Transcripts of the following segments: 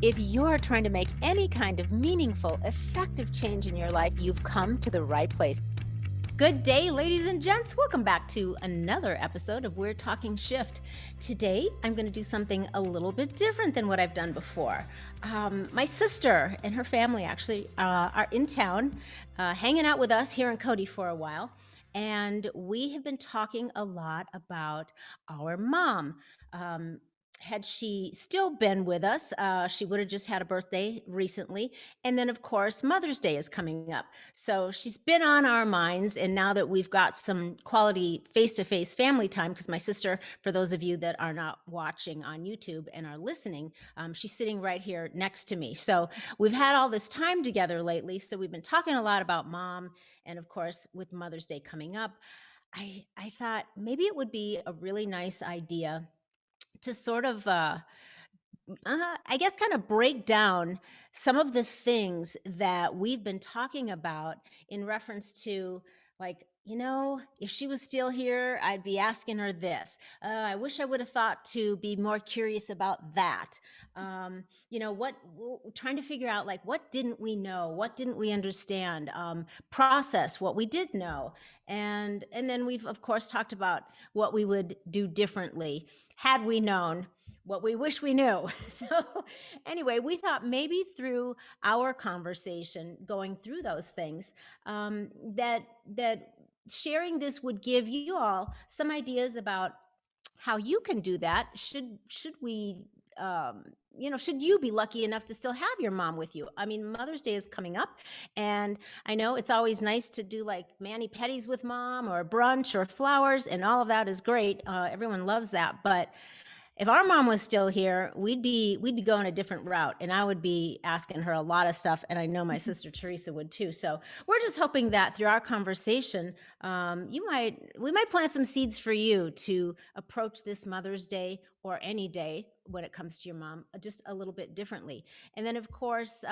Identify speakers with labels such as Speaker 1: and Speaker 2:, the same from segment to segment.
Speaker 1: If you're trying to make any kind of meaningful, effective change in your life, you've come to the right place. Good day, ladies and gents. Welcome back to another episode of We're Talking Shift. Today, I'm going to do something a little bit different than what I've done before. My sister and her family actually are in town, hanging out with us here in Cody for a while. And we have been talking a lot about our mom. Had she still been with us, she would have just had a birthday recently. And then, of course, Mother's Day is coming up. So she's been on our minds. And now that we've got some quality face-to-face family time, because my sister, for those of you that are not watching on YouTube and are listening, she's sitting right here next to me. So we've had all this time together lately. So we've been talking a lot about mom. And of course, with Mother's Day coming up, I thought maybe it would be a really nice idea to sort of I guess kind of break down some of the things that we've been talking about in reference to, like, if she was still here, I'd be asking her this. I wish I would have thought to be more curious about that. Trying to figure out, like, what didn't we know? What didn't we understand? Process what we did know. And then we've, of course, talked about what we would do differently had we known what we wish we knew. So anyway, we thought maybe through our conversation, going through those things, that sharing this would give you all some ideas about how you can do that. Should we, should you be lucky enough to still have your mom with you? I mean, Mother's Day is coming up, and I know it's always nice to do like mani-pedis with mom or brunch or flowers, and all of that is great. Everyone loves that, but if our mom was still here, we'd be going a different route, and I would be asking her a lot of stuff, and I know my sister Teresa would too. So we're just hoping that through our conversation, we might plant some seeds for you to approach this Mother's Day or any day when it comes to your mom just a little bit differently. And then, of course,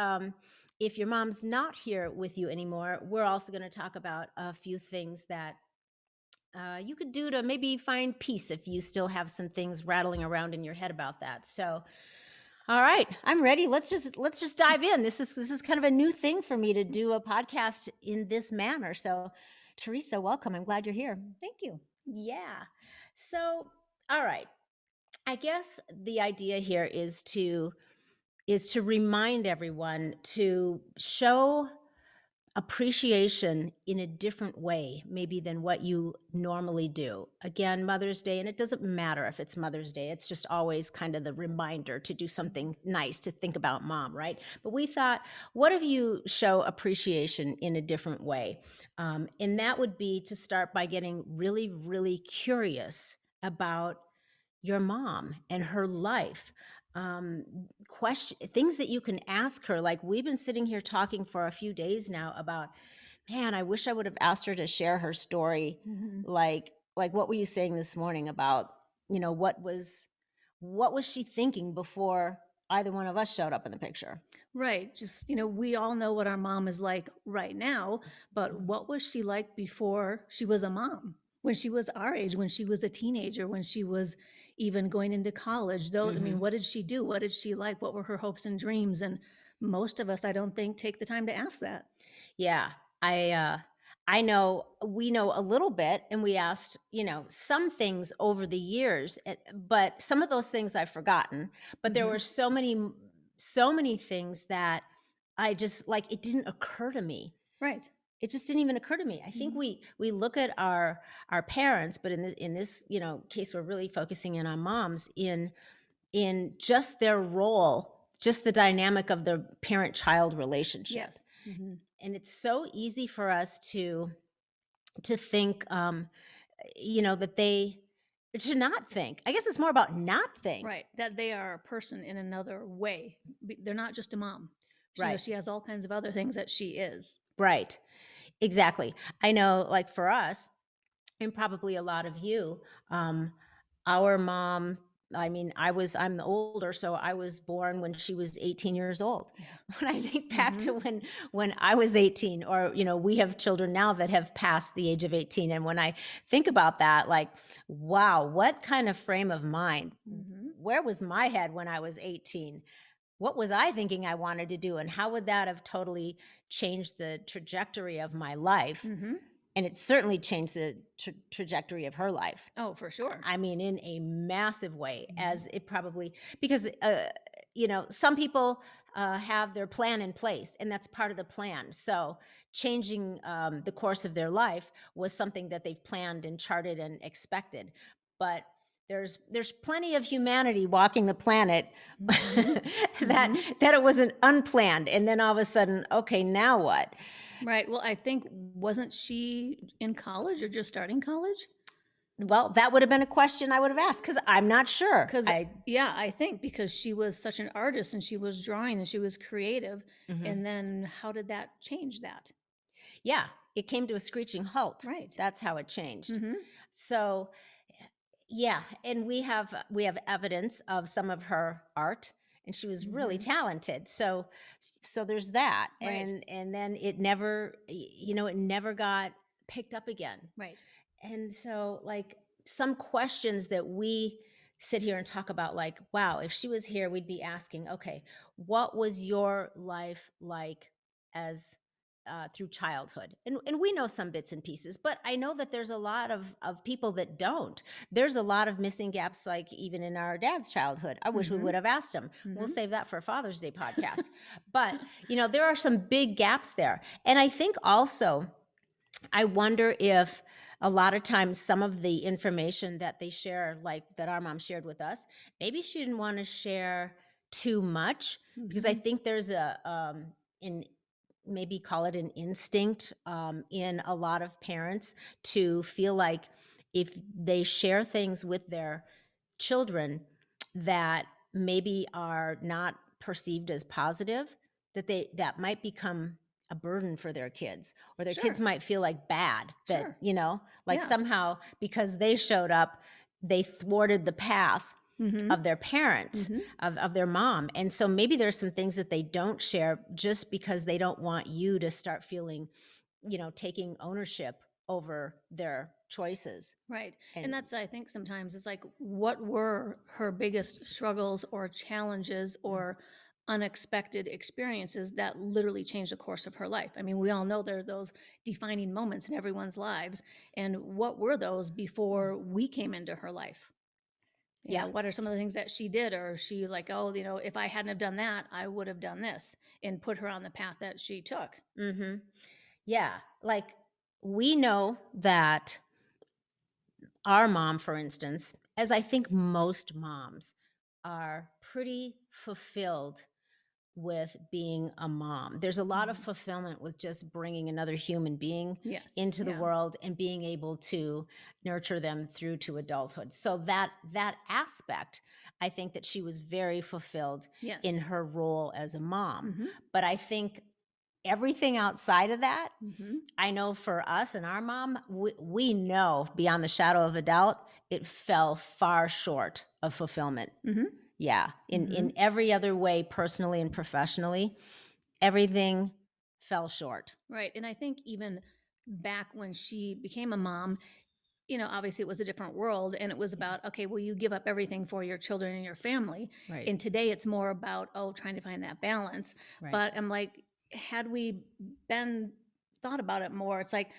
Speaker 1: if your mom's not here with you anymore, we're also going to talk about a few things that you could do to maybe find peace if you still have some things rattling around in your head about that. So, all right, I'm ready. Let's just dive in. This is kind of a new thing for me to do a podcast in this manner. So, Teresa, welcome. I'm glad you're here.
Speaker 2: Thank you.
Speaker 1: Yeah. So, all right. I guess the idea here is to remind everyone to show appreciation in a different way, maybe than what you normally do. Again, Mother's Day, and it doesn't matter if it's Mother's Day, it's just always kind of the reminder to do something nice, to think about mom, right? But we thought, what if you show appreciation in a different way? And that would be to start by getting really, really curious about your mom and her life. Question things that you can ask her. Like, we've been sitting here talking for a few days now about, man, I wish I would have asked her to share her story.
Speaker 2: Mhm.
Speaker 1: Like what were you saying this morning about, what was she thinking before either one of us showed up in the picture?
Speaker 2: Right. Just, we all know what our mom is like right now, but what was she like before she was a mom? When she was our age, when she was a teenager, when she was even going into college, though, I mean,
Speaker 1: Mhm.
Speaker 2: what did she do? What did she like? What were her hopes and dreams? And most of us, I don't think, take the time to ask that.
Speaker 1: Yeah, I know we know a little bit, and we asked, some things over the years, but some of those things I've forgotten. But there were
Speaker 2: Mhm.
Speaker 1: so many things that I just, like, it didn't occur to me.
Speaker 2: Right.
Speaker 1: It just didn't even occur to me. I think
Speaker 2: Mhm.
Speaker 1: we look at our parents, but in this case, we're really focusing in on moms in just their role, just the dynamic of the parent-child relationship.
Speaker 2: Yes. Mhm.
Speaker 1: And it's so easy for us to think, that they to not think. I guess it's more about not think.
Speaker 2: Right, that they are a person in another way. They're not just a mom.
Speaker 1: Right.
Speaker 2: She has all kinds of other things that she is.
Speaker 1: Right. Exactly. I know, like, for us, and probably a lot of you, our mom, I mean, I'm the older, so I was born when she was 18 years old.
Speaker 2: Yeah.
Speaker 1: When I think back to
Speaker 2: Mhm.
Speaker 1: when I was 18, or, we have children now that have passed the age of 18. And when I think about that, like, wow, what kind of frame of mind?
Speaker 2: Mhm.
Speaker 1: Where was my head when I was 18? what was I thinking I wanted to do? And how would that have totally changed the trajectory of my life?
Speaker 2: Mm-hmm.
Speaker 1: And it certainly changed the trajectory of her life.
Speaker 2: Oh, for sure.
Speaker 1: I mean, in a massive way,
Speaker 2: Mhm.
Speaker 1: as it probably, because, some people have their plan in place, and that's part of the plan. So changing the course of their life was something that they've planned and charted and expected. But there's plenty of humanity walking the planet
Speaker 2: Mhm.
Speaker 1: that
Speaker 2: Mhm.
Speaker 1: that it wasn't unplanned, and then all of a sudden, okay, now what?
Speaker 2: Right. Well, I think wasn't she in college or just starting college?
Speaker 1: Well, that would have been a question I would have asked because I'm not sure.
Speaker 2: Because yeah, I think because she was such an artist and she was drawing and she was creative.
Speaker 1: Mhm.
Speaker 2: And then how did that change that?
Speaker 1: Yeah, it came to a screeching halt.
Speaker 2: Right.
Speaker 1: That's how it changed.
Speaker 2: Mm-hmm.
Speaker 1: So, yeah, and we have evidence of some of her art, and she was really
Speaker 2: Mm-hmm.
Speaker 1: talented. So there's that,
Speaker 2: Right.
Speaker 1: and then it never got picked up again.
Speaker 2: Right.
Speaker 1: And so, like, some questions that we sit here and talk about, like, wow, if she was here, we'd be asking, okay, what was your life like as through childhood? And we know some bits and pieces, but I know that there's a lot of people that don't. There's a lot of missing gaps, like even in our dad's childhood. I wish we
Speaker 2: Mm-hmm.
Speaker 1: would have asked him. We'll
Speaker 2: Mm-hmm.
Speaker 1: save that for a Father's Day podcast. But, there are some big gaps there. And I think also, I wonder if a lot of times some of the information that they share, like that our mom shared with us, maybe she didn't want to share too much, because I
Speaker 2: Mm-hmm.
Speaker 1: think there's in maybe call it an instinct in a lot of parents to feel like if they share things with their children that maybe are not perceived as positive, that might become a burden for their kids, or their kids
Speaker 2: Sure.
Speaker 1: might feel like bad, that
Speaker 2: Sure.
Speaker 1: like
Speaker 2: Yeah.
Speaker 1: somehow because they showed up, they thwarted the path
Speaker 2: Mm-hmm.
Speaker 1: of their parents,
Speaker 2: Mm-hmm.
Speaker 1: of their mom. And so maybe there's some things that they don't share just because they don't want you to start feeling, taking ownership over their choices.
Speaker 2: Right. And
Speaker 1: And
Speaker 2: that's, I think sometimes it's like, what were her biggest struggles or challenges or unexpected experiences that literally changed the course of her life? I mean, we all know there are those defining moments in everyone's lives. And what were those before we came into her life?
Speaker 1: yeah.
Speaker 2: What are some of the things that she did? Or she like, oh, if I hadn't have done that, I would have done this and put her on the path that she took.
Speaker 1: Mm-hmm. Yeah. Like, we know that our mom, for instance, as I think most moms, are pretty fulfilled with being a mom. There's a lot of
Speaker 2: Mhm.
Speaker 1: fulfillment with just bringing another human being
Speaker 2: Yes.
Speaker 1: into the
Speaker 2: Yeah.
Speaker 1: world and being able to nurture them through to adulthood. So that aspect, I think that she was very fulfilled in
Speaker 2: Yes.
Speaker 1: her role as a mom.
Speaker 2: Mm-hmm.
Speaker 1: But I think everything outside of that,
Speaker 2: Mm-hmm.
Speaker 1: I know for us and our mom, we know beyond the shadow of a doubt, it fell far short of fulfillment.
Speaker 2: Mm-hmm.
Speaker 1: Yeah,
Speaker 2: Mm-hmm.
Speaker 1: in every other way, personally and professionally, everything fell short.
Speaker 2: Right. And I think even back when she became a mom, obviously it was a different world and it was
Speaker 1: Yeah,
Speaker 2: about, okay, well, you give up everything for your children and your family.
Speaker 1: right,
Speaker 2: And today it's more about, oh, trying to find that balance.
Speaker 1: right.
Speaker 2: But I'm like, had we been thought about it more, it's like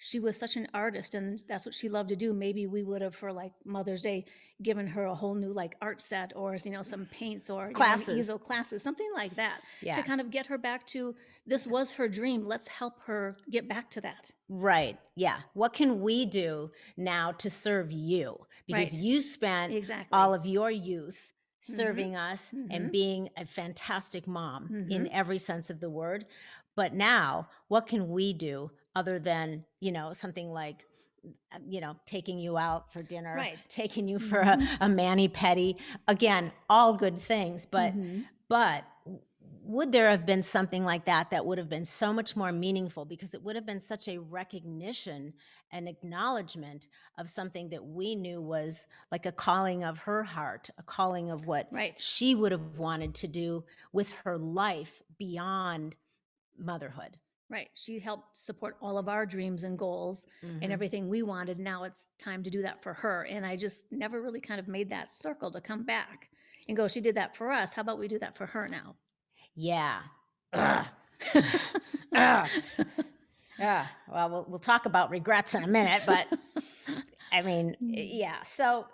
Speaker 2: she was such an artist and that's what she loved to do. Maybe we would have, for like Mother's Day, given her a whole new like art set or, some paints or, an
Speaker 1: Classes.
Speaker 2: easel classes, something like that to
Speaker 1: Yeah,
Speaker 2: kind of get her back to this was her dream. Let's help her get back to that.
Speaker 1: right. Yeah. What can we do now to serve you? Because
Speaker 2: Right.
Speaker 1: you spent all
Speaker 2: Exactly.
Speaker 1: of your youth
Speaker 2: Mm-hmm.
Speaker 1: serving us and
Speaker 2: Mm-hmm.
Speaker 1: being a fantastic mom
Speaker 2: Mm-hmm.
Speaker 1: in every sense of the word. But now, what can we do other than, something like, taking you out for dinner,
Speaker 2: Right.
Speaker 1: taking you for a,
Speaker 2: Mm-hmm.
Speaker 1: a mani pedi? Again, all good things,
Speaker 2: Mm-hmm.
Speaker 1: but would there have been something like that would have been so much more meaningful, because it would have been such a recognition and acknowledgement of something that we knew was like a calling of her heart, a calling of what
Speaker 2: Right.
Speaker 1: she would have wanted to do with her life beyond motherhood.
Speaker 2: Right. She helped support all of our dreams and goals and
Speaker 1: Hmm.
Speaker 2: everything we wanted. Now it's time to do that for her. And I just never really kind of made that circle to come back. and go, she did that for us. How about we do that for her now?
Speaker 1: Yeah. Ugh. Ugh. Yeah. Well, we'll talk about regrets in a minute, but I mean,
Speaker 2: Mm.
Speaker 1: yeah. So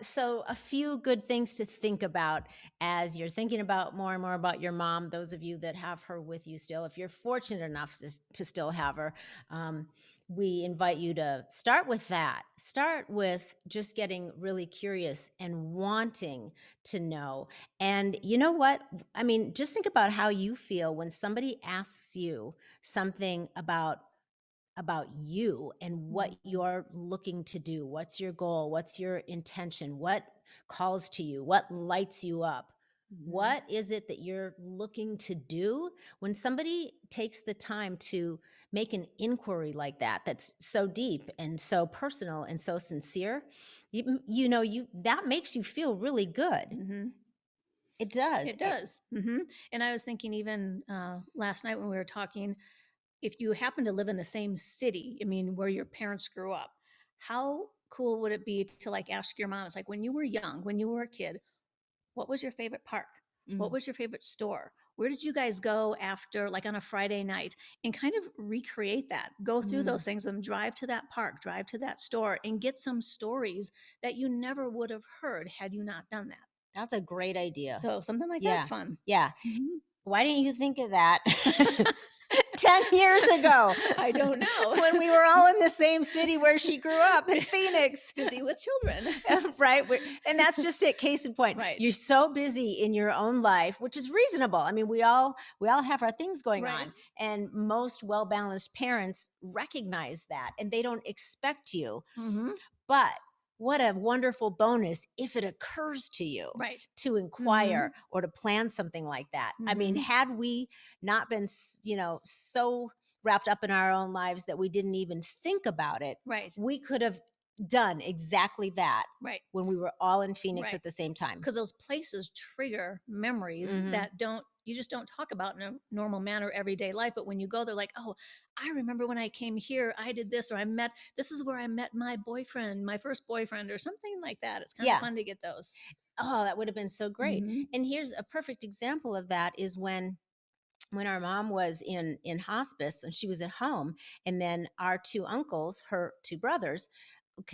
Speaker 1: a few good things to think about as you're thinking about more and more about your mom. Those of you that have her with you still, if you're fortunate enough to still have her, um, we invite you to start with that. Start with just getting really curious and wanting to know. And you know what? I mean, just think about how you feel when somebody asks you something about you and what
Speaker 2: Mhm.
Speaker 1: you're looking to do. What's your goal? What's your intention? What calls to you? What lights you up?
Speaker 2: Mhm.
Speaker 1: What is it that you're looking to do? When somebody takes the time to make an inquiry like that, that's so deep and so personal and so sincere, you that makes you feel really good.
Speaker 2: Mhm.
Speaker 1: It does.
Speaker 2: It does. And I was thinking even last night when we were talking, if you happen to live in the same city, I mean, where your parents grew up, how cool would it be to like ask your mom? It's like when you were young, when you were a kid, what was your favorite park? What
Speaker 1: Mm,
Speaker 2: was your favorite store? Where did you guys go after, like on a Friday night, and kind of recreate that? Go through
Speaker 1: mm.
Speaker 2: those things and drive to that park, drive to that store, and get some stories that you never would have heard had you not done that.
Speaker 1: That's a great idea.
Speaker 2: So something like that's
Speaker 1: Yeah.
Speaker 2: fun.
Speaker 1: Yeah.
Speaker 2: Mhm.
Speaker 1: Why didn't you think of that 10 years ago
Speaker 2: I don't know.
Speaker 1: when we were all in the same city where she grew up in Phoenix?
Speaker 2: Busy with children.
Speaker 1: Right. And that's just it. Case in point,
Speaker 2: Right.
Speaker 1: you're so busy in your own life, which is reasonable. I mean, we all have our things going
Speaker 2: Right.
Speaker 1: on, and most well-balanced parents recognize that and they don't expect you.
Speaker 2: Mhm.
Speaker 1: But what a wonderful bonus if it occurs to you
Speaker 2: Right.
Speaker 1: to inquire
Speaker 2: Mhm.
Speaker 1: or to plan something like that. I mean,
Speaker 2: Mhm.
Speaker 1: had we not been, so wrapped up in our own lives that we didn't even think about it,
Speaker 2: Right.
Speaker 1: we could have done exactly that
Speaker 2: Right.
Speaker 1: when we were all in Phoenix
Speaker 2: Right.
Speaker 1: at the same time.
Speaker 2: Because those places trigger memories
Speaker 1: Hmm.
Speaker 2: that don't you just don't talk about in a normal manner everyday life. But when you go, they're like, oh, I remember when I came here, I did this, or this is where I met my boyfriend, my first boyfriend, or something like that. It's kind of
Speaker 1: Yeah.
Speaker 2: fun to get those.
Speaker 1: Oh, that would have been so great.
Speaker 2: Hmm.
Speaker 1: And here's a perfect example of that is when our mom was in hospice and she was at home, and then our two uncles, her two brothers,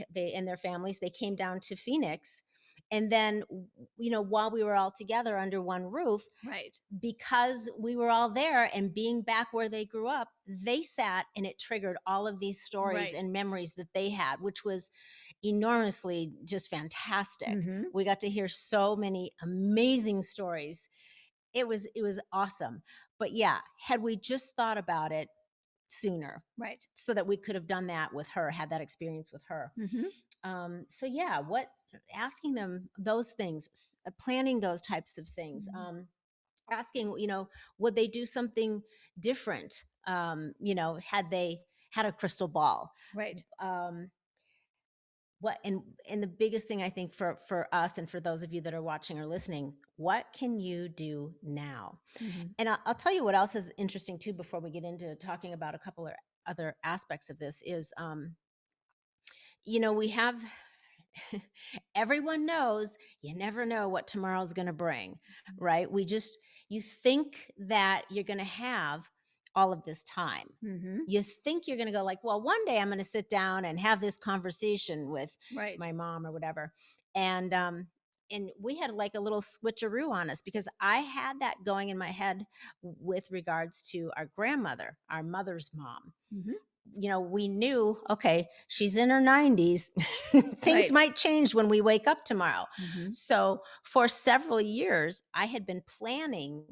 Speaker 1: they and their families, they came down to Phoenix. And then while we were all together under one roof,
Speaker 2: Right.
Speaker 1: because we were all there and being back where they grew up, they sat and it triggered all of these stories
Speaker 2: Right.
Speaker 1: and memories that they had, which was enormously just fantastic.
Speaker 2: Hmm.
Speaker 1: We got to hear so many amazing stories. It was awesome. But yeah, had we just thought about it sooner,
Speaker 2: Right.
Speaker 1: so that we could have done that with her, had that experience with her.
Speaker 2: Hmm.
Speaker 1: So yeah, what asking them those things, planning those types of things,
Speaker 2: Hmm.
Speaker 1: asking, would they do something different? Had they had a crystal ball?
Speaker 2: Right.
Speaker 1: Um, what and the biggest thing I think for us and for those of you that are watching or listening, what can you do now?
Speaker 2: Hmm.
Speaker 1: And I'll tell you what else is interesting too before we get into talking about a couple of other aspects of this is, we have everyone knows you never know what tomorrow's going to bring, right? You think that you're going to have all of this time.
Speaker 2: Hmm.
Speaker 1: You think you're going to go like, well, one day I'm going to sit down and have this conversation with
Speaker 2: Right.
Speaker 1: my mom or whatever. And we had like a little switcheroo on us because I had that going in my head with regards to our grandmother, our mother's mom.
Speaker 2: Hmm.
Speaker 1: We knew, okay, she's in her 90s. Things
Speaker 2: Right.
Speaker 1: might change when we wake up tomorrow.
Speaker 2: Hmm.
Speaker 1: So for several years, I had been planning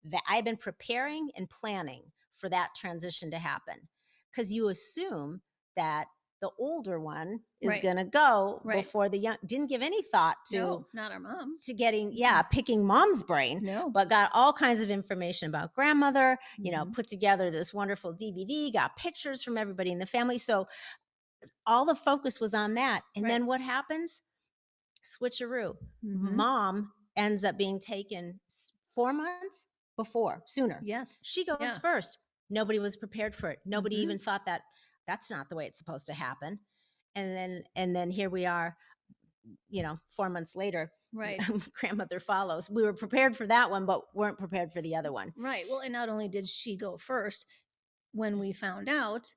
Speaker 1: that, I had been preparing and planning for that transition to happen. Because you assume that the older one is
Speaker 2: Right.
Speaker 1: going to go
Speaker 2: Right.
Speaker 1: before the young, didn't give any thought to
Speaker 2: No, not our mom.
Speaker 1: getting,
Speaker 2: Mm-mm.
Speaker 1: picking mom's brain,
Speaker 2: No.
Speaker 1: but got all kinds of information about grandmother,
Speaker 2: Hmm.
Speaker 1: put together this wonderful DVD, got pictures from everybody in the family. So all the focus was on that. And
Speaker 2: Right.
Speaker 1: then what happens? Switcheroo.
Speaker 2: Hmm.
Speaker 1: Mom ends up being taken 4 months sooner.
Speaker 2: Yes.
Speaker 1: She goes
Speaker 2: Yeah.
Speaker 1: first. Nobody was prepared for it. Nobody
Speaker 2: Hmm.
Speaker 1: even thought that that's not the way it's supposed to happen. And then here we are, 4 months later.
Speaker 2: Right.
Speaker 1: grandmother follows. We were prepared for that one, but weren't prepared for the other one.
Speaker 2: Right. Well, and not only did she go first, when we found out,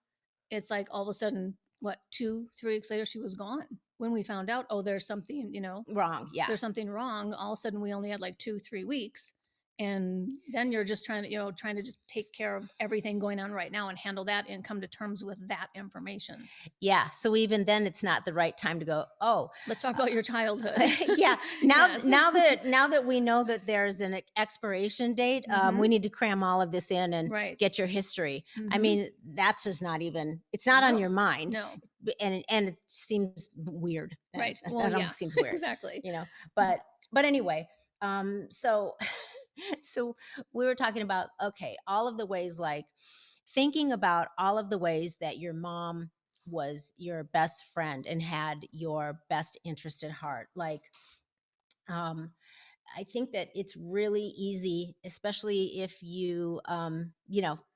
Speaker 2: it's like all of a sudden, what, 2, 3 weeks later, she was gone. When we found out, oh, there's something,
Speaker 1: Wrong. Yeah.
Speaker 2: there's something wrong. All of a sudden, we only had like 2, 3 weeks. And then you're just trying to just take care of everything going on right now and handle that and come to terms with that information.
Speaker 1: Yeah. So even then it's not the right time to go, oh,
Speaker 2: Let's talk about your childhood.
Speaker 1: yeah. Now,
Speaker 2: Yes.
Speaker 1: now that we know that there's an expiration date, we need to cram all of this in and
Speaker 2: Right.
Speaker 1: get your history. I
Speaker 2: Mhm.
Speaker 1: mean, that's just not even, it's not on
Speaker 2: No.
Speaker 1: your mind.
Speaker 2: No.
Speaker 1: And it seems weird. then.
Speaker 2: Right.
Speaker 1: That
Speaker 2: Well, yeah.
Speaker 1: almost seems weird,
Speaker 2: Exactly.
Speaker 1: but anyway, so, so we were talking about, okay, all of the ways, like thinking about all of the ways that your mom was your best friend and had your best interest at heart. Like, um, I think that it's really easy, especially if you,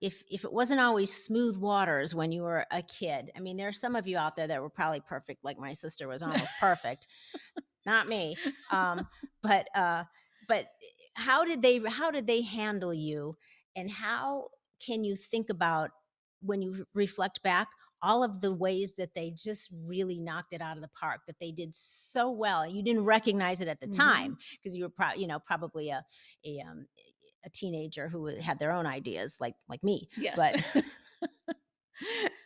Speaker 1: if it wasn't always smooth waters when you were a kid. I mean, there are some of you out there that were probably perfect, like my sister was almost perfect. Not me. Um, but but how did they handle you, and how can you think about, when you reflect back, all of the ways that they just really knocked it out of the park, that they did so well? You didn't recognize it at the time because you were probably a teenager who had their own ideas, like me.
Speaker 2: Yes.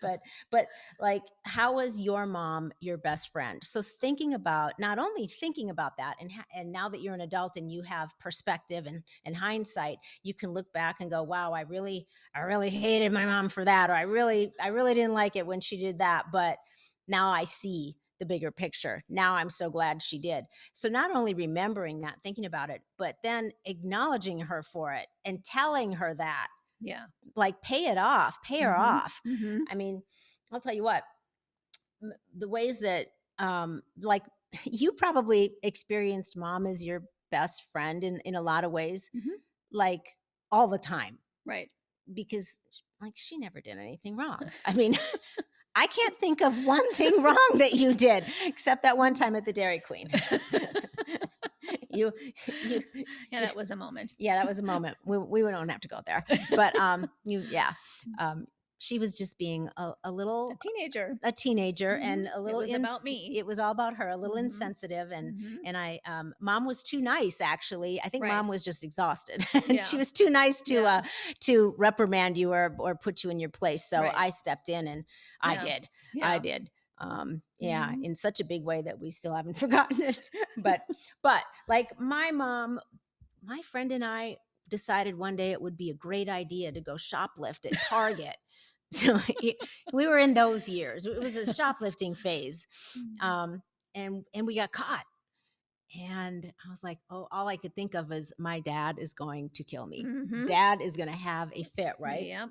Speaker 1: But but like, how was your mom your best friend? So thinking about, not only thinking about that, and now that you're an adult and you have perspective and hindsight, you can look back and go, wow, I really hated my mom for that, or I really didn't like it when she did that, but now I see the bigger picture. Now I'm so glad she did. So not only remembering that, thinking about it, but then acknowledging her for it and telling her that,
Speaker 2: Yeah.
Speaker 1: like, pay her off.
Speaker 2: Mhm.
Speaker 1: I mean, I'll tell you what, the ways that, like, you probably experienced mom as your best friend in a lot of ways,
Speaker 2: Mhm.
Speaker 1: like, all the time,
Speaker 2: Right.
Speaker 1: because, like, she never did anything wrong. I mean, I can't think of one thing wrong that you did, except that one time at the Dairy Queen. you you
Speaker 2: Yeah, that was a moment.
Speaker 1: Yeah, that was a moment. We don't have to go there, but she was just being a
Speaker 2: A
Speaker 1: little,
Speaker 2: teenager.
Speaker 1: a teenager,
Speaker 2: Mhm.
Speaker 1: and a
Speaker 2: It
Speaker 1: little
Speaker 2: was about me.
Speaker 1: it was all about her, a little
Speaker 2: Mhm.
Speaker 1: insensitive,
Speaker 2: Mhm.
Speaker 1: and I, mom was too nice, actually. I think
Speaker 2: Right.
Speaker 1: mom was just exhausted, and she
Speaker 2: Yeah.
Speaker 1: was too nice
Speaker 2: Yeah.
Speaker 1: to reprimand you or put you in your place. So
Speaker 2: Right.
Speaker 1: I stepped in, and I
Speaker 2: Yeah.
Speaker 1: did. I
Speaker 2: Yeah.
Speaker 1: did. Yeah,
Speaker 2: Mhm.
Speaker 1: in such a big way that we still haven't forgotten it. But like, my friend and I decided one day it would be a great idea to go shoplift at Target. So we were in those years. It was a shoplifting phase.
Speaker 2: Mhm.
Speaker 1: And we got caught. And I was like, oh, all I could think of is, my dad is going to kill me.
Speaker 2: Mhm.
Speaker 1: Dad is going to have a fit, right?
Speaker 2: Yep.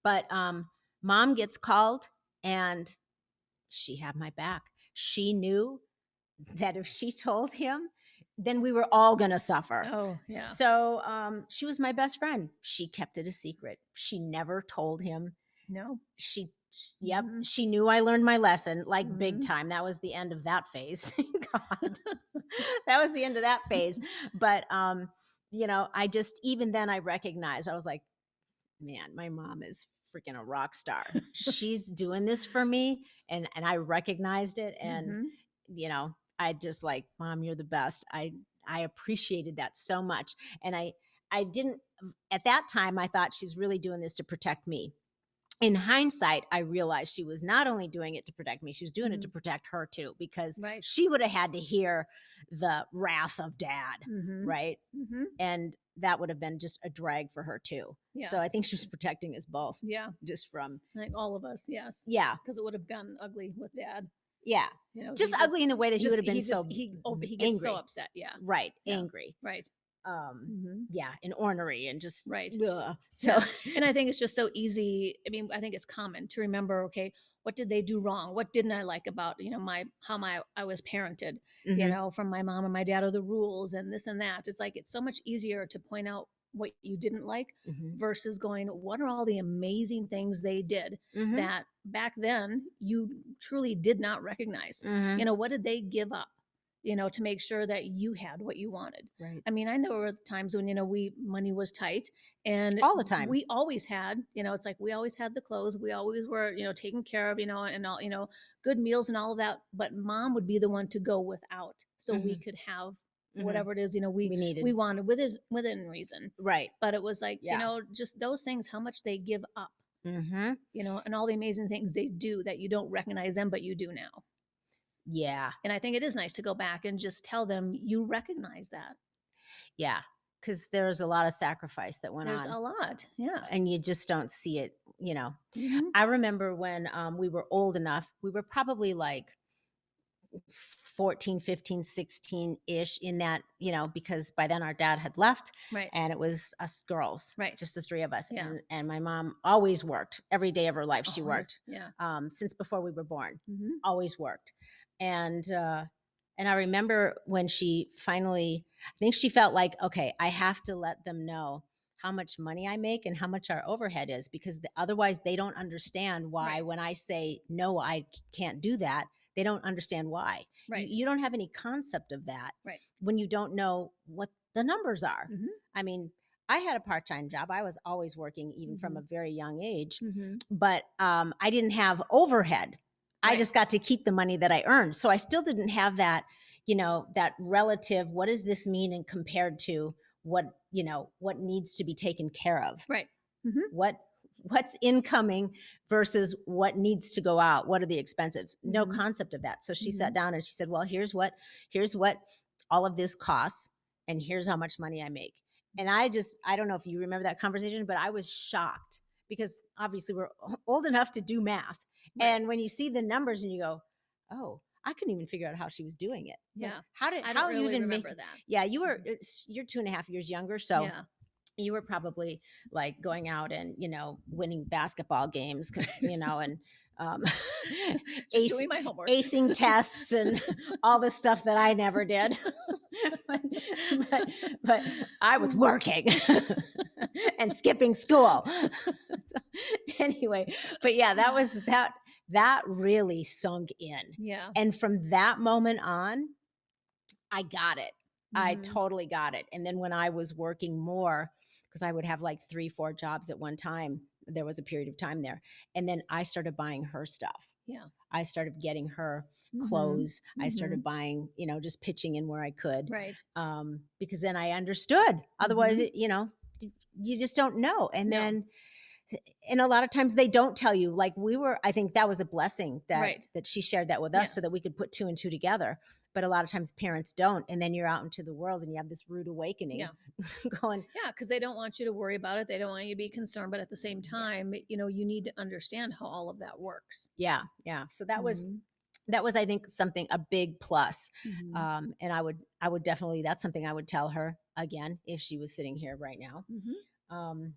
Speaker 1: But mom gets called, and she had my back. She knew that if she told him, then we were all going to suffer.
Speaker 2: Oh, yeah.
Speaker 1: So she was my best friend. She kept it a secret. She never told him.
Speaker 2: No.
Speaker 1: Yep,
Speaker 2: Mhm.
Speaker 1: she knew I learned my lesson, like, big
Speaker 2: Mhm.
Speaker 1: time. That was the end of that phase. Thank God. That was the end of that phase. But I just, even then I recognized, I was like, man, my mom is freaking a rock star. She's doing this for me, and I recognized it, and
Speaker 2: Mhm.
Speaker 1: I just, like, mom, you're the best. I appreciated that so much, and I didn't, at that time, I thought she's really doing this to protect me. In hindsight, I realized she was not only doing it to protect me, she was doing it to
Speaker 2: Mhm.
Speaker 1: protect her too, because
Speaker 2: Right.
Speaker 1: she would have had to hear the wrath of dad,
Speaker 2: Mhm.
Speaker 1: right?
Speaker 2: Mhm.
Speaker 1: And that would have been just a drag for her too.
Speaker 2: Yeah.
Speaker 1: So I think she was protecting us both,
Speaker 2: Yeah.
Speaker 1: just from,
Speaker 2: Like all of us, yes.
Speaker 1: yeah,
Speaker 2: Because it would have gotten ugly with dad.
Speaker 1: yeah,
Speaker 2: He
Speaker 1: just ugly in the way that he would have been
Speaker 2: he
Speaker 1: so
Speaker 2: he gets so
Speaker 1: angry,
Speaker 2: upset. Yeah.
Speaker 1: right?
Speaker 2: Yeah.
Speaker 1: Angry,
Speaker 2: Right. Mhm.
Speaker 1: yeah, and ornery, and just,
Speaker 2: Right.
Speaker 1: ugh. So
Speaker 2: Yeah. And I think it's just so easy. I mean, I think it's common to remember, okay, what did they do wrong? What didn't I like about, I was parented,
Speaker 1: mhm,
Speaker 2: from my mom and my dad, or the rules and this and that. It's like, it's so much easier to point out what you didn't like
Speaker 1: mhm,
Speaker 2: versus going, what are all the amazing things they did
Speaker 1: mhm,
Speaker 2: that back then you truly did not recognize?
Speaker 1: mhm,
Speaker 2: What did they give up? to make sure that you had what you wanted.
Speaker 1: Right.
Speaker 2: I mean, I know there were times when, money was tight, and
Speaker 1: All the time.
Speaker 2: we always had, it's like we always had the clothes, we always were, taken care of, and all, good meals and all of that. But mom would be the one to go without so we
Speaker 1: Hmm.
Speaker 2: could have
Speaker 1: Hmm.
Speaker 2: whatever it is,
Speaker 1: We
Speaker 2: we
Speaker 1: needed.
Speaker 2: wanted within reason.
Speaker 1: Right.
Speaker 2: But it was like,
Speaker 1: Yeah.
Speaker 2: just those things, how much they give up,
Speaker 1: Hmm.
Speaker 2: and all the amazing things they do that you don't recognize them, but you do now.
Speaker 1: Yeah.
Speaker 2: And I think it is nice to go back and just tell them you recognize that.
Speaker 1: Yeah. Because there's a lot of sacrifice that went
Speaker 2: There's
Speaker 1: on,
Speaker 2: a lot. Yeah.
Speaker 1: and you just don't see it.
Speaker 2: Hmm.
Speaker 1: I remember when we were old enough, we were probably like 14, 15, 16 ish in that, because by then our dad had left
Speaker 2: Right.
Speaker 1: and it was us girls,
Speaker 2: Right.
Speaker 1: just the three of us.
Speaker 2: Yeah.
Speaker 1: And my mom always worked every day of her life. She
Speaker 2: Always.
Speaker 1: worked
Speaker 2: Yeah.
Speaker 1: since before we were born,
Speaker 2: Hmm.
Speaker 1: always worked. And, and I remember when she finally, I think she felt like, okay, I have to let them know how much money I make and how much our overhead is, because otherwise they don't understand why,
Speaker 2: Right.
Speaker 1: when I say, no, I can't do that, they don't understand why.
Speaker 2: Right.
Speaker 1: You don't have any concept of that
Speaker 2: Right.
Speaker 1: when you don't know what the numbers are.
Speaker 2: Hmm.
Speaker 1: I mean, I had a part-time job. I was always working, even from a
Speaker 2: Hmm.
Speaker 1: very young age,
Speaker 2: Hmm.
Speaker 1: but I didn't have overhead. I
Speaker 2: Right.
Speaker 1: just got to keep the money that I earned. So I still didn't have that, that relative, what does this mean, and compared to what, what needs to be taken care of,
Speaker 2: Right. Hmm.
Speaker 1: what what's incoming versus what needs to go out, what are the expenses, no
Speaker 2: Hmm.
Speaker 1: concept of that. So she
Speaker 2: Hmm.
Speaker 1: sat down and she said, well, here's what all of this costs, and here's how much money I make. And I don't know if you remember that conversation, but I was shocked, because obviously we're old enough to do math,
Speaker 2: Right.
Speaker 1: and when you see the numbers and you go, oh, I couldn't even figure out how she was doing it. Like,
Speaker 2: Yeah. I don't
Speaker 1: how you
Speaker 2: really
Speaker 1: even
Speaker 2: remember
Speaker 1: make.
Speaker 2: that.
Speaker 1: Yeah,
Speaker 2: Mhm.
Speaker 1: you're 2.5 years younger, so
Speaker 2: Yeah.
Speaker 1: you were probably like going out and, winning basketball games, because, and um,
Speaker 2: Just
Speaker 1: ace,
Speaker 2: doing my homework.
Speaker 1: acing tests and all the stuff that I never did. but, but, but I was working and skipping school. So, anyway, but yeah, that really sunk in.
Speaker 2: Yeah.
Speaker 1: And from that moment on, I got it. I
Speaker 2: Hmm.
Speaker 1: totally got it. And then when I was working more, because I would have like 3, 4 jobs at one time, there was a period of time there. And then I started buying her stuff.
Speaker 2: Yeah.
Speaker 1: I started getting her
Speaker 2: Hmm.
Speaker 1: clothes. I
Speaker 2: Hmm.
Speaker 1: started buying, just pitching in where I could,
Speaker 2: Right.
Speaker 1: because then I understood. Otherwise,
Speaker 2: Hmm.
Speaker 1: you just don't know.
Speaker 2: No.
Speaker 1: And a lot of times they don't tell you. Like, I think that was a blessing that
Speaker 2: Right.
Speaker 1: she shared that with us, so that
Speaker 2: Yes.
Speaker 1: we could put two and two together. But a lot of times parents don't, and then you're out into the world and you have this rude awakening.
Speaker 2: Yeah.
Speaker 1: Going,
Speaker 2: Yeah, because they don't want you to worry about it. They don't want you to be concerned, but at the same
Speaker 1: yeah,
Speaker 2: time, you need to understand how all of that works.
Speaker 1: yeah, yeah. So that was,
Speaker 2: Hmm.
Speaker 1: I think, something, a big plus.
Speaker 2: Hmm.
Speaker 1: And I would definitely, that's something I would tell her again if she was sitting here right now.
Speaker 2: Hmm.
Speaker 1: um,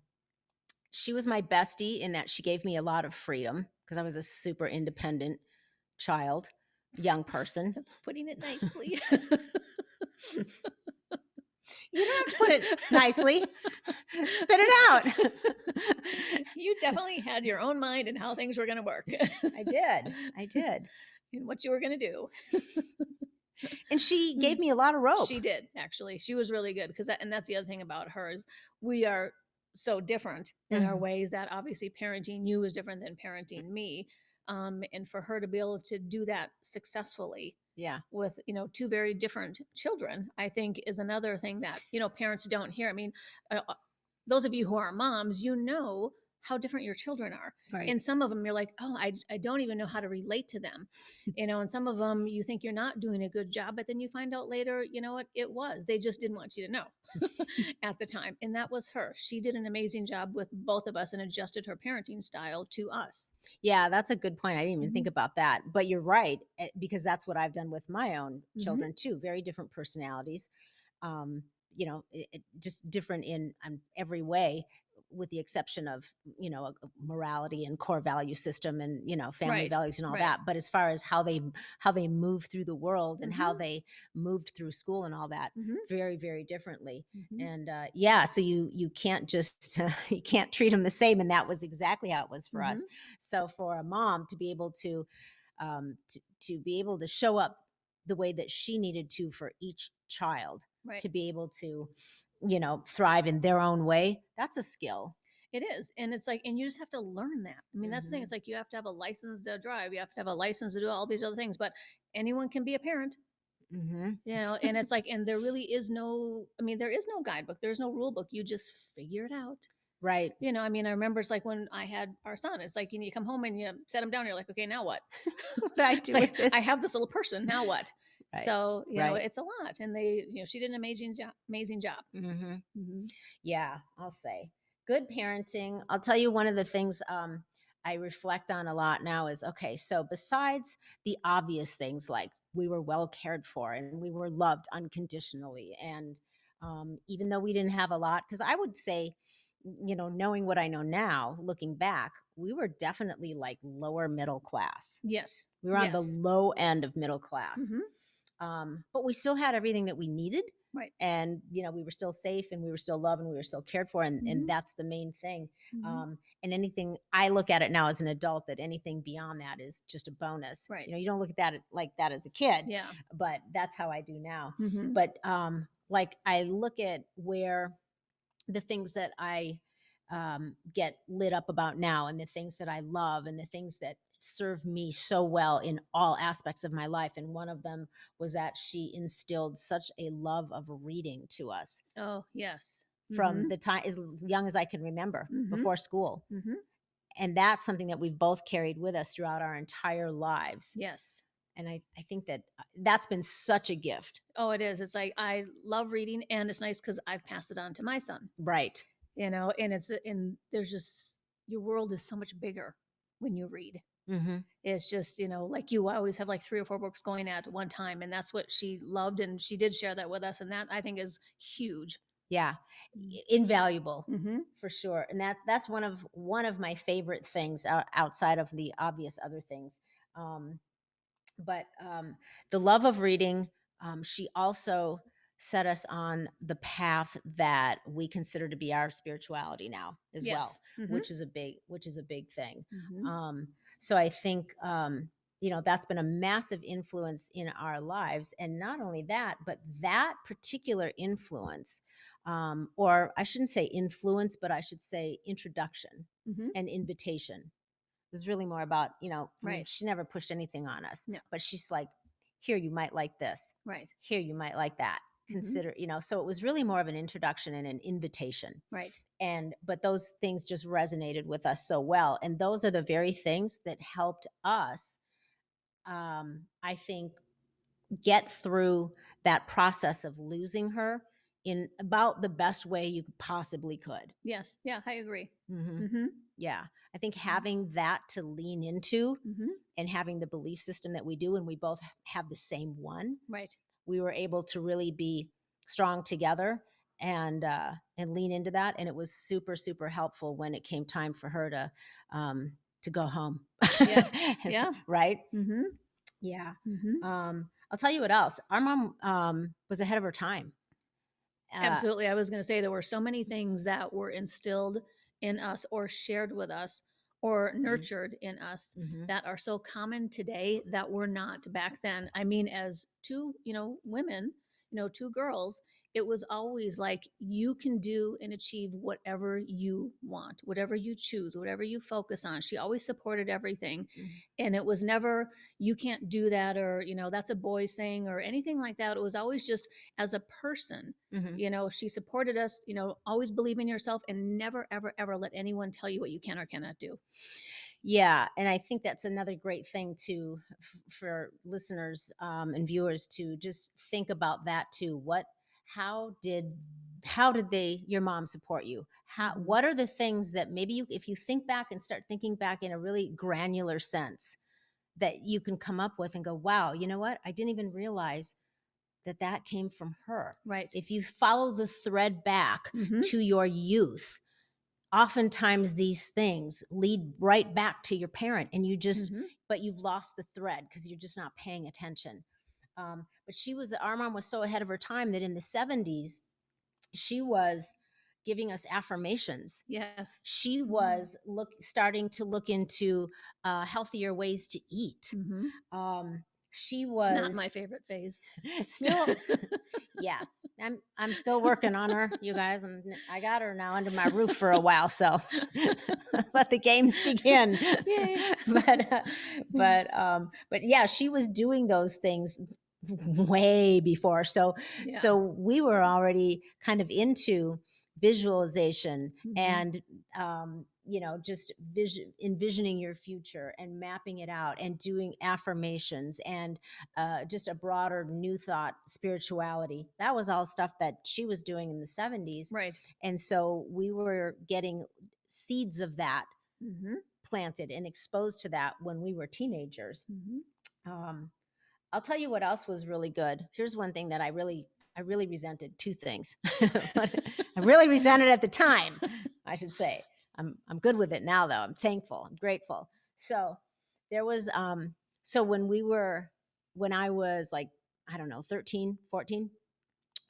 Speaker 1: she was my bestie in that she gave me a lot of freedom, because I was a super independent child, young person.
Speaker 2: That's putting it nicely.
Speaker 1: You don't have to put it nicely. Spit it out.
Speaker 2: You definitely had your own mind and how things were going to work
Speaker 1: I did. I did.
Speaker 2: and what you were going to do.
Speaker 1: And she
Speaker 2: Hmm.
Speaker 1: gave me a lot of rope.
Speaker 2: She did, actually. She was really good because and that's the other thing about her is we are so different in our
Speaker 1: Mhm.
Speaker 2: ways that obviously parenting you is different than parenting me. And for her to be able to do that successfully
Speaker 1: Yeah.
Speaker 2: with two very different children, I think is another thing that parents don't hear. I mean, those of you who are moms, how different your children are.
Speaker 1: Right.
Speaker 2: And some of them you're like, oh, I don't even know how to relate to them. And some of them you think you're not doing a good job, but then you find out later, what it was. They just didn't want you to know at the time. And that was her. She did an amazing job with both of us and adjusted her parenting style to us.
Speaker 1: Yeah, that's a good point. I didn't even think
Speaker 2: Hmm.
Speaker 1: about that. But you're right, because that's what I've done with my own
Speaker 2: Hmm.
Speaker 1: children too. Very different personalities. Um, just different in every way, with the exception of, morality and core value system, and, family
Speaker 2: Right.
Speaker 1: values and all
Speaker 2: Right.
Speaker 1: that. But as far as how they move through the world, and how
Speaker 2: Hmm.
Speaker 1: they moved through school and all that,
Speaker 2: Hmm.
Speaker 1: very, very differently.
Speaker 2: Hmm.
Speaker 1: And yeah, so you can't just you can't treat them the same. And that was exactly how it was for us.
Speaker 2: Hmm.
Speaker 1: So for a mom to be able to be able to show up the way that she needed to for each child
Speaker 2: Right.
Speaker 1: to be able to, thrive in their own way. That's a skill.
Speaker 2: It is. And it's like, and you just have to learn that. I mean, that's the thing.
Speaker 1: Hmm.
Speaker 2: It's like you have to have a license to drive, you have to have a license to do all these other things, but anyone can be a parent,
Speaker 1: Hmm.
Speaker 2: and it's like, and there really is no, I mean, there is no guidebook, there's no rule book. You just figure it out.
Speaker 1: Right.
Speaker 2: I mean, I remember it's like when I had our son, it's like, you come home and you set him down, you're like, okay, now what?
Speaker 1: What do I
Speaker 2: It's
Speaker 1: do
Speaker 2: like,
Speaker 1: with
Speaker 2: I
Speaker 1: this?
Speaker 2: have this little person, now what?
Speaker 1: Right.
Speaker 2: So,
Speaker 1: Right.
Speaker 2: it's a lot. And they, she did an amazing job, amazing job.
Speaker 1: Hmm.
Speaker 2: Hmm.
Speaker 1: Yeah, I'll say good parenting. I'll tell you one of the things I reflect on a lot now is, okay, so besides the obvious things like we were well cared for and we were loved unconditionally, and even though we didn't have a lot, because I would say, knowing what I know now, looking back, we were definitely like lower middle class.
Speaker 2: Yes.
Speaker 1: We were on the
Speaker 2: Yes.
Speaker 1: low end of middle class,
Speaker 2: Hmm.
Speaker 1: but we still had everything that we needed,
Speaker 2: Right.
Speaker 1: and we were still safe and we were still loved and we were still cared for, and
Speaker 2: Hmm.
Speaker 1: that's the main thing.
Speaker 2: Hmm.
Speaker 1: And anything, I look at it now as an adult, that anything beyond that is just a bonus.
Speaker 2: Right.
Speaker 1: You don't look at that like that as a kid,
Speaker 2: Yeah.
Speaker 1: but that's how I do now.
Speaker 2: Hmm.
Speaker 1: But like I look at where the things that I get lit up about now, and the things that I love, and the things that serve me so well in all aspects of my life. And one of them was that she instilled such a love of reading to us
Speaker 2: Oh, yes.
Speaker 1: from
Speaker 2: Hmm.
Speaker 1: the time as young as I can remember,
Speaker 2: Hmm.
Speaker 1: before school.
Speaker 2: Hmm.
Speaker 1: And that's something that we've both carried with us throughout our entire lives.
Speaker 2: Yes.
Speaker 1: And I think that that's been such a gift.
Speaker 2: Oh, it is. It's like I love reading, and it's nice because I've passed it on to my son.
Speaker 1: Right.
Speaker 2: And there's just, your world is so much bigger when you read.
Speaker 1: Hmm.
Speaker 2: It's just, like you always have like 3 or 4 books going at one time, and that's what she loved, and she did share that with us, and that I think is huge.
Speaker 1: Yeah, invaluable
Speaker 2: Mm-hmm.
Speaker 1: for sure. And that's one of my favorite things, outside of the obvious other things. Um, but the love of reading, she also set us on the path that we consider to be our spirituality now as well,
Speaker 2: Yes. Mm-hmm.
Speaker 1: which is a big thing.
Speaker 2: Mm-hmm.
Speaker 1: So I think, that's been a massive influence in our lives. And not only that, but that particular influence, or I shouldn't say influence, but I should say introduction
Speaker 2: Mm-hmm.
Speaker 1: and invitation. It was really more about,
Speaker 2: Right.
Speaker 1: she never pushed anything on us,
Speaker 2: No.
Speaker 1: but she's like, here, you might like this.
Speaker 2: Right.
Speaker 1: Here, you might like that.
Speaker 2: Mm-hmm.
Speaker 1: Consider, so it was really more of an introduction and an invitation.
Speaker 2: Right.
Speaker 1: But those things just resonated with us so well. And those are the very things that helped us, I think, get through that process of losing her in about the best way you possibly could.
Speaker 2: Yes. Yeah, I agree.
Speaker 1: Hmm.
Speaker 2: Mm-hmm.
Speaker 1: Yeah. I think having that to lean into,
Speaker 2: Mm-hmm.
Speaker 1: and having the belief system that we do, and we both have the same one,
Speaker 2: Right.
Speaker 1: we were able to really be strong together, and lean into that. And it was super, super helpful when it came time for her to go home.
Speaker 2: Yeah. Yeah.
Speaker 1: Right.
Speaker 2: Mm-hmm.
Speaker 1: Yeah.
Speaker 2: Mm-hmm.
Speaker 1: I'll tell you what else. Our mom was ahead of her time. Uh,
Speaker 2: Absolutely. I was going to say there were so many things that were instilled in us or shared with us or nurtured in us
Speaker 1: mm-hmm.
Speaker 2: that are so common today that were not back then. I mean, as two, women, two girls, it was always like you can do and achieve whatever you want, whatever you choose, whatever you focus on. She always supported everything.
Speaker 1: Mm-hmm.
Speaker 2: And it was never, you can't do that, or, that's a boy's thing or anything like that. It was always just as a person.
Speaker 1: Mm-hmm.
Speaker 2: She supported us, always believe in yourself and never, ever, ever let anyone tell you what you can or cannot do.
Speaker 1: Yeah, and I think that's another great thing to for listeners, and viewers, to just think about that too. How did your mom support you?
Speaker 2: Mhm.
Speaker 1: What are the things that maybe if you think back and start thinking back in a really granular sense, that you can come up with and go, wow, you know what? I didn't even realize that came from her.
Speaker 2: Right.
Speaker 1: If you follow the thread back
Speaker 2: Mm-hmm.
Speaker 1: to your youth, oftentimes these things lead right back to your parent, and
Speaker 2: Mm-hmm.
Speaker 1: but you've lost the thread because you're just not paying attention. But our mom was so ahead of her time that in the 70s, she was giving us affirmations.
Speaker 2: Yes.
Speaker 1: She
Speaker 2: Mm-hmm.
Speaker 1: was starting to look into healthier ways to eat.
Speaker 2: Mm-hmm.
Speaker 1: um, She
Speaker 2: Not my
Speaker 1: was
Speaker 2: favorite phase.
Speaker 1: still, yeah. I'm still working on her, you guys. I got her now under my roof for a while, so let the games begin.
Speaker 2: Yay.
Speaker 1: but but yeah, she was doing those things way before.
Speaker 2: Yeah.
Speaker 1: So we were already kind of into visualization
Speaker 2: Mhm.
Speaker 1: and just envisioning your future and mapping it out and doing affirmations and just a broader new thought spirituality. That was all stuff that she was doing in the 70s.
Speaker 2: Right.
Speaker 1: And so we were getting seeds of that
Speaker 2: Mhm.
Speaker 1: planted and exposed to that when we were teenagers.
Speaker 2: Mhm.
Speaker 1: um, I'll tell you what else was really good. Here's one thing that I really resented. Two things. I really resented at the time, I should say. I'm good with it now though. I'm thankful. I'm grateful. So there was so when I was like, I don't know, 13, 14,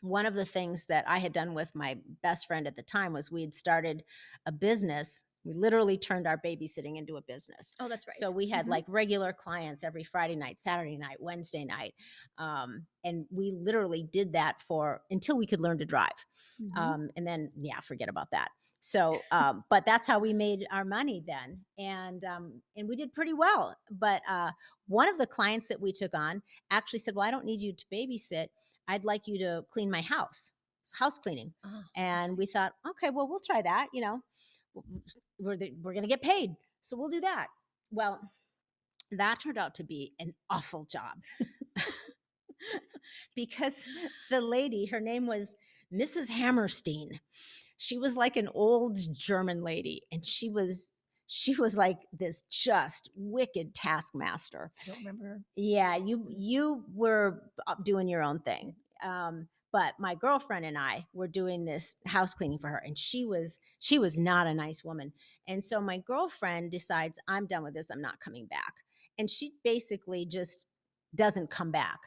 Speaker 1: one of the things that I had done with my best friend at the time was we had started a business. We literally turned our babysitting into a business.
Speaker 2: Oh, that's right.
Speaker 1: So we had
Speaker 2: Mhm.
Speaker 1: like regular clients every Friday night, Saturday night, Wednesday night. And we literally did that for until we could learn to drive.
Speaker 2: Mhm.
Speaker 1: And then, yeah, forget about that. So, but that's how we made our money then. And we did pretty well. But one of the clients that we took on actually said, well, I don't need you to babysit. I'd like you to clean my house. It's house cleaning.
Speaker 2: Oh,
Speaker 1: And
Speaker 2: okay.
Speaker 1: we thought, okay, well, we'll try that. We're going to get paid. So we'll do that. Well, that turned out to be an awful job because the lady, her name was Mrs. Hammerstein. She was like an old German lady, and she was like this just wicked taskmaster.
Speaker 2: I don't remember her.
Speaker 1: Yeah, you were doing your own
Speaker 2: Yeah.
Speaker 1: thing. But my girlfriend and I were doing this house cleaning for her, and she was not a nice woman. And so my girlfriend decides, I'm done with this. I'm not coming back. And she basically just doesn't come back.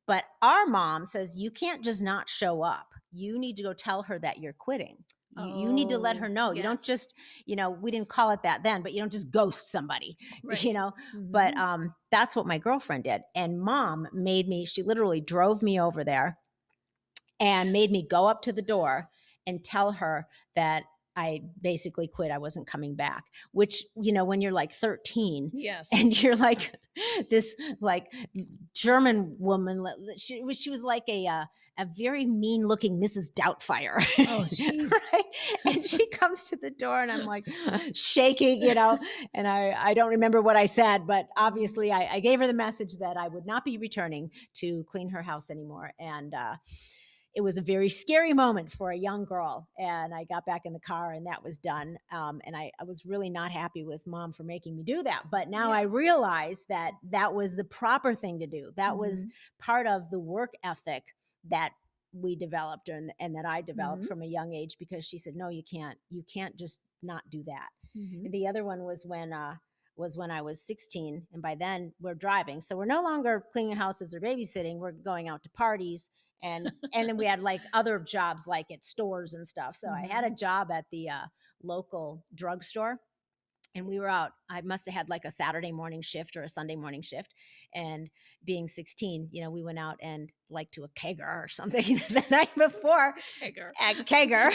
Speaker 1: But our mom says, you can't just not show up. You need to go tell her that you're quitting. You need to let her
Speaker 2: Oh,
Speaker 1: know. You don't
Speaker 2: yes.
Speaker 1: just, we didn't call it that then, but you don't just ghost somebody, you
Speaker 2: Right.
Speaker 1: know. But
Speaker 2: Mhm.
Speaker 1: that's what my girlfriend did. And mom made me, she literally drove me over there and made me go up to the door and tell her that I basically quit. I wasn't coming back, which, when you're like 13
Speaker 2: Yes.
Speaker 1: and you're like this like German woman, she was like a very mean looking Mrs. Doubtfire.
Speaker 2: Oh, jeez.
Speaker 1: Right. And she comes to the door and I'm like shaking, and I don't remember what I said, but
Speaker 2: Mhm.
Speaker 1: obviously I gave her the message that I would not be returning to clean her house anymore. And it was a very scary moment for a young girl. And I got back in the car and that was done. And I was really not happy with mom for making me do that. But now I
Speaker 2: Yeah.
Speaker 1: realize that that was the proper thing to do. That was
Speaker 2: Mhm.
Speaker 1: part of the work ethic that we developed and that I developed
Speaker 2: Mhm.
Speaker 1: from a young age, because she said, no, you can't just not do that.
Speaker 2: Mhm.
Speaker 1: And the other one was when I was 16. And by then we're driving. So we're no longer cleaning houses or babysitting. We're going out to parties. And then we had like other jobs like at stores and stuff. So I had a
Speaker 2: Mhm.
Speaker 1: job at the local drugstore, and we were out. I must have had like a Saturday morning shift or a Sunday morning shift. And being 16, we went out and like to a kegger or something the night before.
Speaker 2: Kegger.
Speaker 1: A kegger.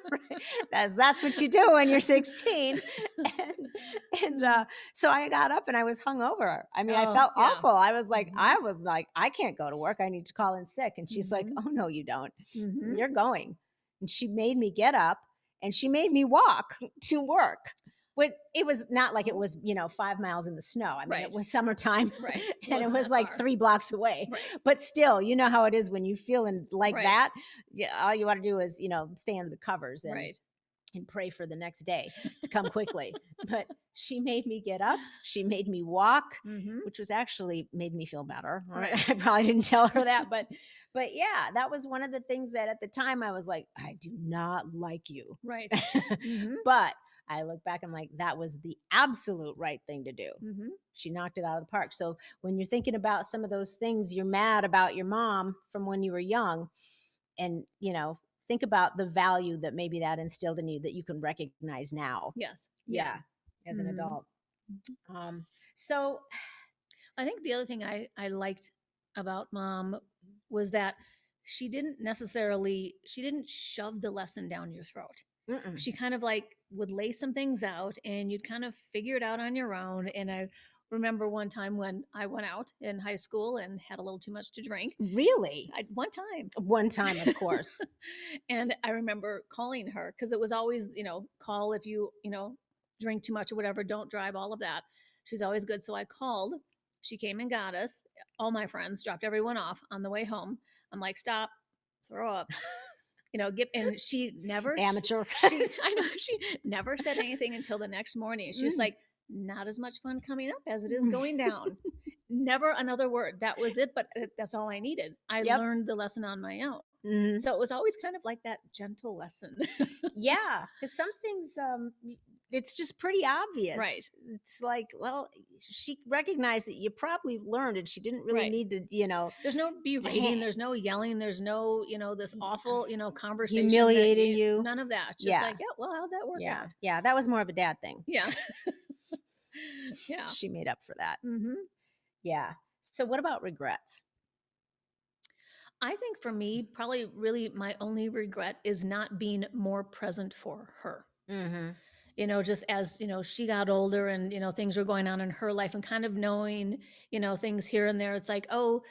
Speaker 1: Right. That's what you do when you're 16. And so I got up and I was hungover. I mean, I
Speaker 2: Oh,
Speaker 1: felt
Speaker 2: yeah.
Speaker 1: awful. I
Speaker 2: Mhm.
Speaker 1: was like, I can't go to work. I need to call in sick. And she's like,
Speaker 2: Mhm.
Speaker 1: oh no, you don't.
Speaker 2: Mhm.
Speaker 1: You're going. And she made me get up and she made me walk to work. But it was not like it
Speaker 2: Oh,
Speaker 1: was, 5 miles in the snow. I mean, it
Speaker 2: right.
Speaker 1: was summertime
Speaker 2: Right. It
Speaker 1: and it
Speaker 2: wasn't
Speaker 1: was
Speaker 2: that
Speaker 1: like
Speaker 2: far.
Speaker 1: 3 blocks away.
Speaker 2: Right.
Speaker 1: But still, you know how it is when you feeling like
Speaker 2: Right.
Speaker 1: that. Yeah, all you want to do is, stay under the covers and
Speaker 2: Right.
Speaker 1: pray for the next day to come quickly. But she made me get up. She made me walk,
Speaker 2: Mhm.
Speaker 1: which was actually made me feel better.
Speaker 2: Right.
Speaker 1: I probably didn't tell her that, but yeah, that was one of the things that at the time I was like, I do not like you.
Speaker 2: Right. Mhm.
Speaker 1: But I look back, I'm like, that was the absolute right thing to do.
Speaker 2: Mhm.
Speaker 1: She knocked it out of the park. So when you're thinking about some of those things you're mad about your mom from when you were young, and think about the value that maybe that instilled in you that you can recognize now.
Speaker 2: Yes. Yeah.
Speaker 1: Yeah, as an
Speaker 2: Mhm.
Speaker 1: adult. um so
Speaker 2: I think the other thing I liked about mom was that she didn't shove the lesson down your throat.
Speaker 1: Mm-mm.
Speaker 2: She kind of like would lay some things out and you'd kind of figure it out on your own. And I remember one time when I went out in high school and had a little too much to drink.
Speaker 1: Really?
Speaker 2: One time.
Speaker 1: One time, of course.
Speaker 2: And I remember calling her because it was always, call if you, drink too much or whatever, don't drive, all of that. She's always good. So I called. She came and got us, all my friends, dropped everyone off on the way home. I'm like, stop, throw up. And she never,
Speaker 1: Amateur.
Speaker 2: I know, she never said anything until the next morning. She was like, not as much fun coming up as it is going down. Never another word. That was it, but that's all I needed. I
Speaker 1: Yep.
Speaker 2: learned the lesson on my own.
Speaker 1: Mhm.
Speaker 2: So it was always kind of like that gentle lesson.
Speaker 1: Yeah, because some things, it's just pretty obvious.
Speaker 2: Right.
Speaker 1: It's like, well, she recognized that you probably learned and she didn't really
Speaker 2: Right.
Speaker 1: need to,
Speaker 2: There's no berating, there's no yelling, there's no, this awful, conversation.
Speaker 1: humiliating you.
Speaker 2: None of that. Just
Speaker 1: Yeah.
Speaker 2: like, yeah, well, how'd that work
Speaker 1: Yeah.
Speaker 2: out?
Speaker 1: Yeah. That was more of a dad thing.
Speaker 2: Yeah. Yeah.
Speaker 1: She made up for that.
Speaker 2: Mm-hmm.
Speaker 1: Yeah. So, what about regrets?
Speaker 2: I think for me, probably really my only regret is not being more present for her.
Speaker 1: Mm-hmm.
Speaker 2: Just as, she got older and, things were going on in her life and kind of knowing, things here and there. It's like, oh,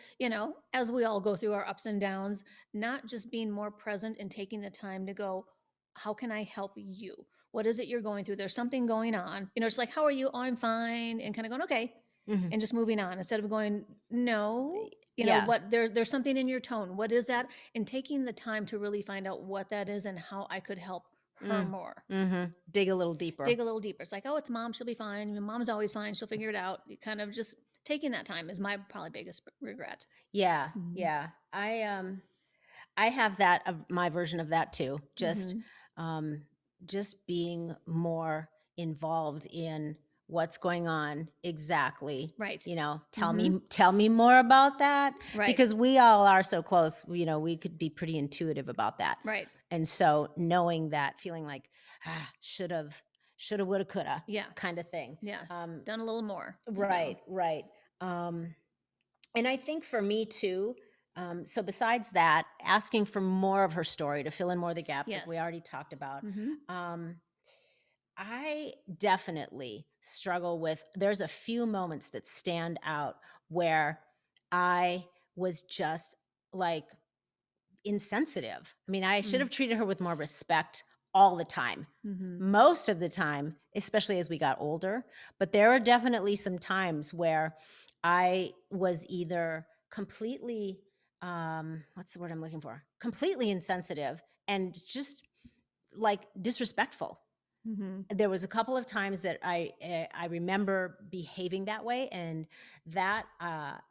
Speaker 2: as we all go through our ups and downs, not just being more present and taking the time to go, how can I help you? What is it you're going through? There's something going on. It's like, how are you? Oh, I'm fine. And kind of going, okay.
Speaker 1: Mm-hmm.
Speaker 2: And just moving on instead of going, no,
Speaker 1: Yeah.
Speaker 2: what there's something in your tone. What is that? And taking the time to really find out what that is and how I could help her more.
Speaker 1: Mm-hmm. Dig a little deeper.
Speaker 2: Dig a little deeper. It's like, oh, it's mom. She'll be fine. Mom's always fine. She'll figure it out. Kind of just taking that time is my probably biggest regret.
Speaker 1: Yeah.
Speaker 2: Mhm.
Speaker 1: Yeah. I have that, my version of that too. Just, just being more involved in what's going on exactly.
Speaker 2: Right.
Speaker 1: Tell me more about that.
Speaker 2: Right.
Speaker 1: Because we all are so close, we could be pretty intuitive about that.
Speaker 2: Right.
Speaker 1: And so knowing that, feeling like, shoulda, woulda, coulda,
Speaker 2: Yeah.
Speaker 1: kind of thing.
Speaker 2: Yeah. Done a little more.
Speaker 1: Right. Right. And I think for me too, so besides that, asking for more of her story to fill in more of the gaps that we
Speaker 2: Yes.
Speaker 1: already talked about.
Speaker 2: Mhm.
Speaker 1: I definitely struggle with, there's a few moments that stand out where I was just like insensitive. I mean, I should have treated her with more respect all the time.
Speaker 2: Mhm.
Speaker 1: Most of the time, especially as we got older, but there are definitely some times where I was either completely what's the word I'm looking for? Completely insensitive and just like disrespectful.
Speaker 2: Mhm.
Speaker 1: There was a couple of times that I remember behaving that way, and that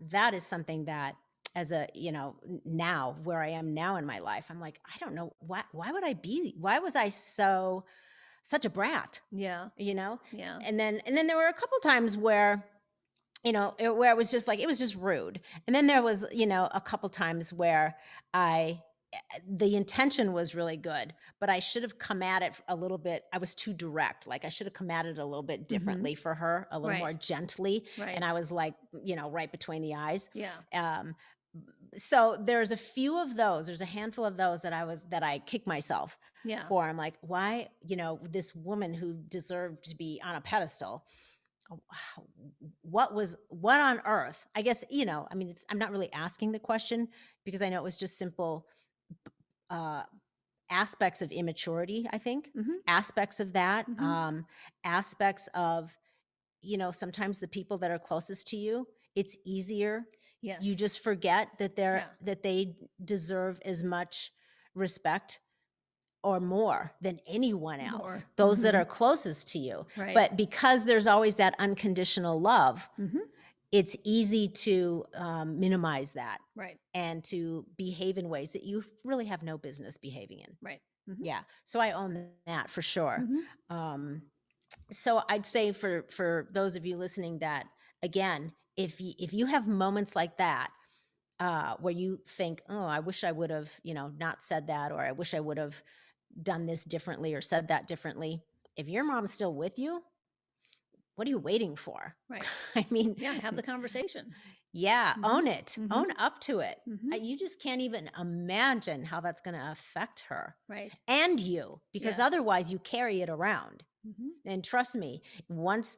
Speaker 1: that is something that, as a now where I am now in my life, I'm like, I don't know why was I such a brat,
Speaker 2: Yeah.
Speaker 1: Yeah.
Speaker 2: Yeah.
Speaker 1: And then there were a couple times where where it was just like, it was just rude. And then there was, a couple times where the intention was really good, but I should have come at it a little bit. I was too direct. Like I should have come at it a little bit differently for her, a little more
Speaker 2: Right.
Speaker 1: gently.
Speaker 2: Right.
Speaker 1: And I was like, right between the eyes.
Speaker 2: Yeah.
Speaker 1: So there's a few of those. There's a handful of those that I kick myself
Speaker 2: Yeah.
Speaker 1: for. I'm like, why, this woman who deserved to be on a pedestal, what on earth? I guess, I mean, I'm not really asking the question because I know it was just simple aspects of immaturity, I think. Aspects of that, aspects of, sometimes the people that are closest to you, it's easier.
Speaker 2: Yes.
Speaker 1: You just forget that that they deserve as much respect or more than anyone else, those that are closest to you.
Speaker 2: Right.
Speaker 1: But because there's always that unconditional love, it's easy to minimize that.
Speaker 2: Right.
Speaker 1: And to behave in ways that you really have no business behaving in.
Speaker 2: Right.
Speaker 1: Yeah. So I own that for sure. So I'd say for those of you listening that, again, if you have moments like that, where you think, oh, I wish I would have, not said that, or I wish I would have done this differently or said that differently. If your mom's still with you, what are you waiting for?
Speaker 2: Right.
Speaker 1: I mean,
Speaker 2: Yeah, have the conversation.
Speaker 1: yeah,
Speaker 2: Mhm.
Speaker 1: own it,
Speaker 2: Mhm.
Speaker 1: own up to it.
Speaker 2: Mhm.
Speaker 1: You just can't even imagine how that's going to affect her
Speaker 2: Right.
Speaker 1: and you, because
Speaker 2: Yes.
Speaker 1: otherwise you carry it around.
Speaker 2: Mhm.
Speaker 1: And trust me, once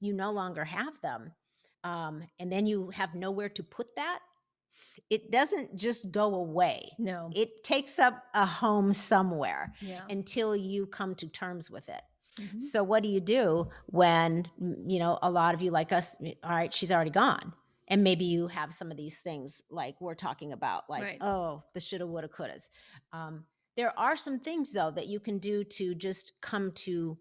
Speaker 1: you no longer have them, and then you have nowhere to put that, it doesn't just go away.
Speaker 2: No.
Speaker 1: It takes up a home somewhere
Speaker 2: Yeah.
Speaker 1: until you come to terms with it.
Speaker 2: Mhm.
Speaker 1: So what do you do when, a lot of you like us, all right, she's already gone. And maybe you have some of these things like we're talking about, like,
Speaker 2: Right.
Speaker 1: oh, the shoulda, woulda, couldas. Um, there are some things though that you can do to just come to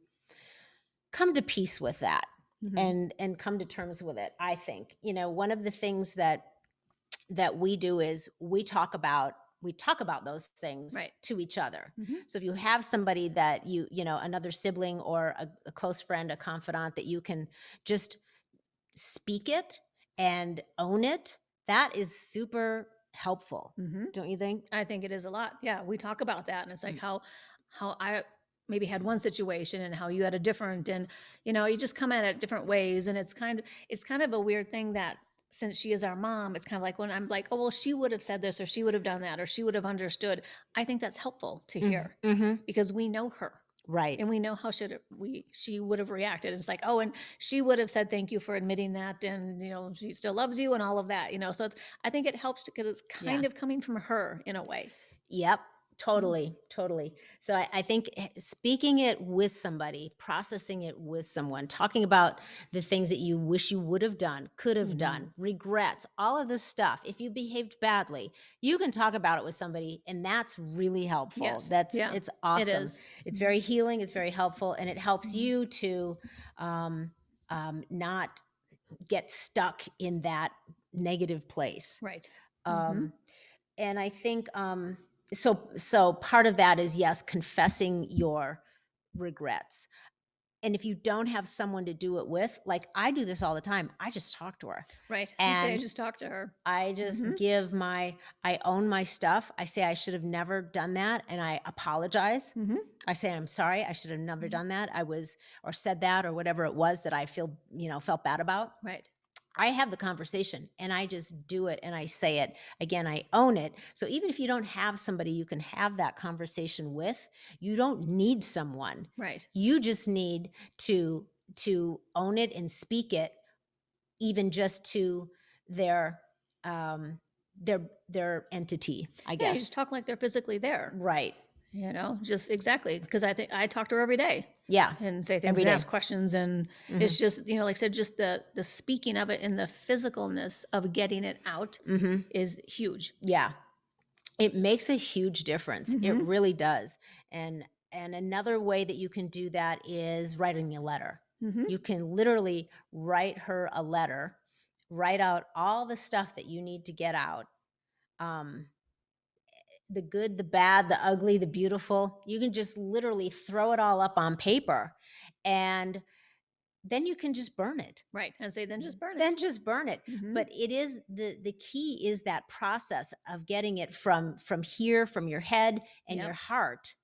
Speaker 1: peace with that,
Speaker 2: Mhm.
Speaker 1: and come to terms with it. I think, one of the things that we do is we talk about those things
Speaker 2: Right.
Speaker 1: to each other.
Speaker 2: Mhm.
Speaker 1: So if you have somebody that another sibling or a close friend, a confidant, that you can just speak it and own it, that is super helpful,
Speaker 2: Mhm.
Speaker 1: don't you think?
Speaker 2: I think it is a lot. Yeah, we talk about that, and it's like how I maybe had one situation and how you had a different, and you just come at it different ways, and it's kind of a weird thing that since she is our mom, it's kind of like when I'm like, oh well, she would have said this, or she would have done that, or she would have understood. I think that's helpful to hear
Speaker 1: Mm-hmm.
Speaker 2: because we know her.
Speaker 1: Right.
Speaker 2: And we know how she would have reacted. It's like, oh, and she would have said thank you for admitting that, and she still loves you and all of that. So I think it helps because it's
Speaker 1: Yeah.
Speaker 2: kind of coming from her in a way.
Speaker 1: Yep.
Speaker 2: Mm.
Speaker 1: Totally. Totally. So I think speaking it with somebody, processing it with someone, talking about the things that you wish you would have done, could have
Speaker 2: Mhm.
Speaker 1: done, regrets, all of this stuff. If you behaved badly, you can talk about it with somebody, and that's really helpful.
Speaker 2: Yes.
Speaker 1: That's
Speaker 2: Yeah.
Speaker 1: It's
Speaker 2: It
Speaker 1: awesome.
Speaker 2: is.
Speaker 1: It's
Speaker 2: Mhm.
Speaker 1: very healing. It's very helpful, and it helps
Speaker 2: Mhm.
Speaker 1: you to um, not get stuck in that negative place.
Speaker 2: Right. Mhm.
Speaker 1: Um, and I think so part of that is, yes, confessing your regrets. And if you don't have someone to do it with, like I do this all the time, I just talk to her.
Speaker 2: Right. And say I
Speaker 1: And
Speaker 2: just talked to her.
Speaker 1: I just
Speaker 2: Mhm.
Speaker 1: I own my stuff. I say I should have never done that, and I apologize.
Speaker 2: Mhm.
Speaker 1: I say I'm sorry. I should have never
Speaker 2: Mhm.
Speaker 1: done that. Or said that, or whatever it was that I felt bad about.
Speaker 2: Right.
Speaker 1: I have the conversation, and I just do it, and I say it. Again, I own it. So even if you don't have somebody you can have that conversation with, you don't need someone.
Speaker 2: Right.
Speaker 1: You just need to own it and speak it, even just to their um their entity, I
Speaker 2: Yeah, you just
Speaker 1: guess.
Speaker 2: talk like they're physically there.
Speaker 1: Right.
Speaker 2: Just exactly because I think I talk to her every day
Speaker 1: Yeah.
Speaker 2: and say things
Speaker 1: Every
Speaker 2: and
Speaker 1: day.
Speaker 2: ask questions, and
Speaker 1: Mhm.
Speaker 2: it's just like I said, just the speaking of it and the physicalness of getting it out
Speaker 1: Mhm.
Speaker 2: is huge.
Speaker 1: Yeah. It makes a huge difference. It
Speaker 2: Mhm.
Speaker 1: really does. And another way that you can do that is writing a letter.
Speaker 2: Mhm.
Speaker 1: You can literally write her a letter, write out all the stuff that you need to get out. Um, the good, the bad, the ugly, the beautiful. You can just literally throw it all up on paper, and then you can just burn it.
Speaker 2: Right, and say, "Then just burn it."
Speaker 1: Then just burn it.
Speaker 2: Mhm.
Speaker 1: But it is the key is that process of getting it from here, from your head and your
Speaker 2: Yep,
Speaker 1: heart,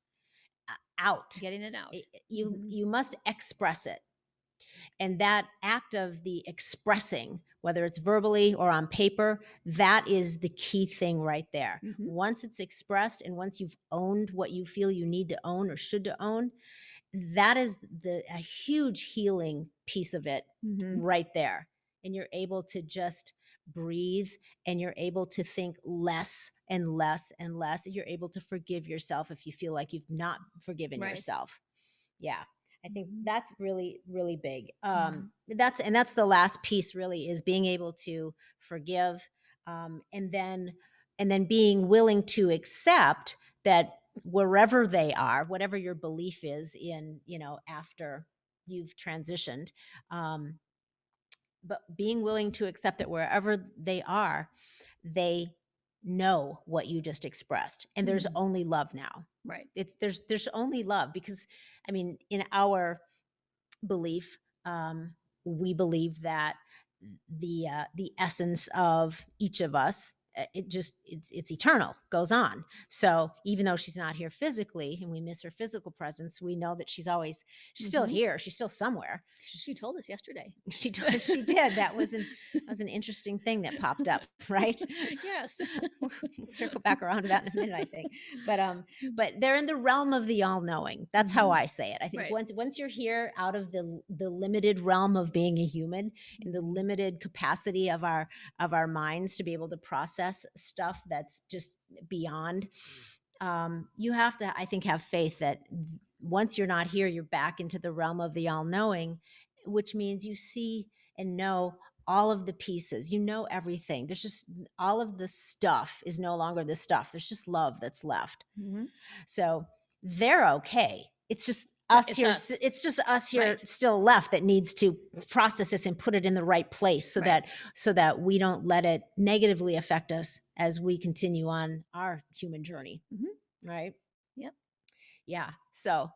Speaker 1: out.
Speaker 2: getting it out.
Speaker 1: You
Speaker 2: Mhm.
Speaker 1: you must express it. And that act of the expressing, whether it's verbally or on paper, that is the key thing right there.
Speaker 2: Mhm.
Speaker 1: Once it's expressed, and once you've owned what you feel you need to own or should to own, that is a huge healing piece of it
Speaker 2: Mhm.
Speaker 1: right there. And you're able to just breathe, and you're able to think less and less and less. You're able to forgive yourself if you feel like you've not forgiven
Speaker 2: Right.
Speaker 1: yourself. Yeah. I think
Speaker 2: Mhm.
Speaker 1: that's really, really big.
Speaker 2: Mhm.
Speaker 1: That's the last piece, really, is being able to forgive, and then being willing to accept that wherever they are, whatever your belief is in, after you've transitioned, um, but being willing to accept that wherever they are, they know what you just expressed, and there's
Speaker 2: Mhm.
Speaker 1: only love now.
Speaker 2: Right.
Speaker 1: There's only love, because I mean, in our belief, we believe that the essence of each of us, it's eternal, goes on. So even though she's not here physically and we miss her physical presence, we know that she's still here. She's still somewhere.
Speaker 2: She told us yesterday.
Speaker 1: She did. That was an interesting thing that popped up, right?
Speaker 2: Yes.
Speaker 1: We'll circle back around to that in a minute, I think. But they're in the realm of the all-knowing. That's how I say it. I think once you're here out of the limited realm of being a human, in the limited capacity of our minds to be able to process stuff that's just beyond, you have to, I think, have faith that once you're not here, you're back into the realm of the all-knowing, which means you see and know all of the pieces. You know everything. There's just all of the stuff is no longer the stuff. There's just love that's left. So they're okay. It's just us
Speaker 2: It's
Speaker 1: here.
Speaker 2: us.
Speaker 1: It's just us here
Speaker 2: Right.
Speaker 1: still left that needs to process this and put it in the right place so that we don't let it negatively affect us as we continue on our human journey. Right.
Speaker 2: Yep.
Speaker 1: Yeah. So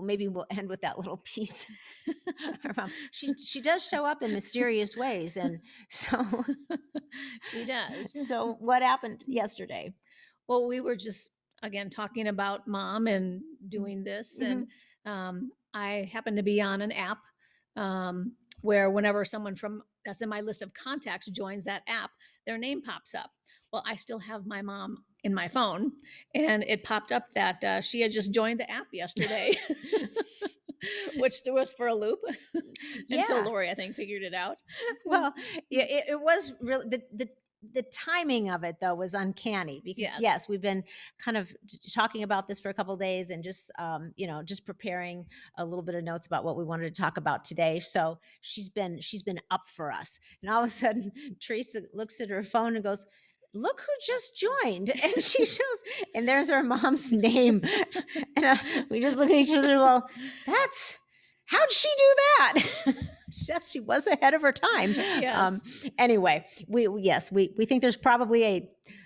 Speaker 1: maybe we'll end with that little piece. Her mom, she does show up in mysterious ways, and so
Speaker 2: She does.
Speaker 1: So what happened yesterday?
Speaker 2: Well, we were just again talking about mom and doing this, and I happened to be on an app where whenever someone that's in my list of contacts joins that app, their name pops up. Well, I still have my mom in my phone, and it popped up that she had just joined the app yesterday, which threw us for a loop until Loree, I think, figured it out.
Speaker 1: Well, yeah, it was really the timing of it though was uncanny because yes, we've been kind of talking about this for a couple of days and just just preparing a little bit of notes about what we wanted to talk about today. So she's been up for us, and all of a sudden Teresa looks at her phone and goes, "Look who just joined." And she shows, and there's her mom's name. And we just look at each other, well, how'd she do that? She was ahead of her time.
Speaker 2: Yes.
Speaker 1: Anyway, we think there's probably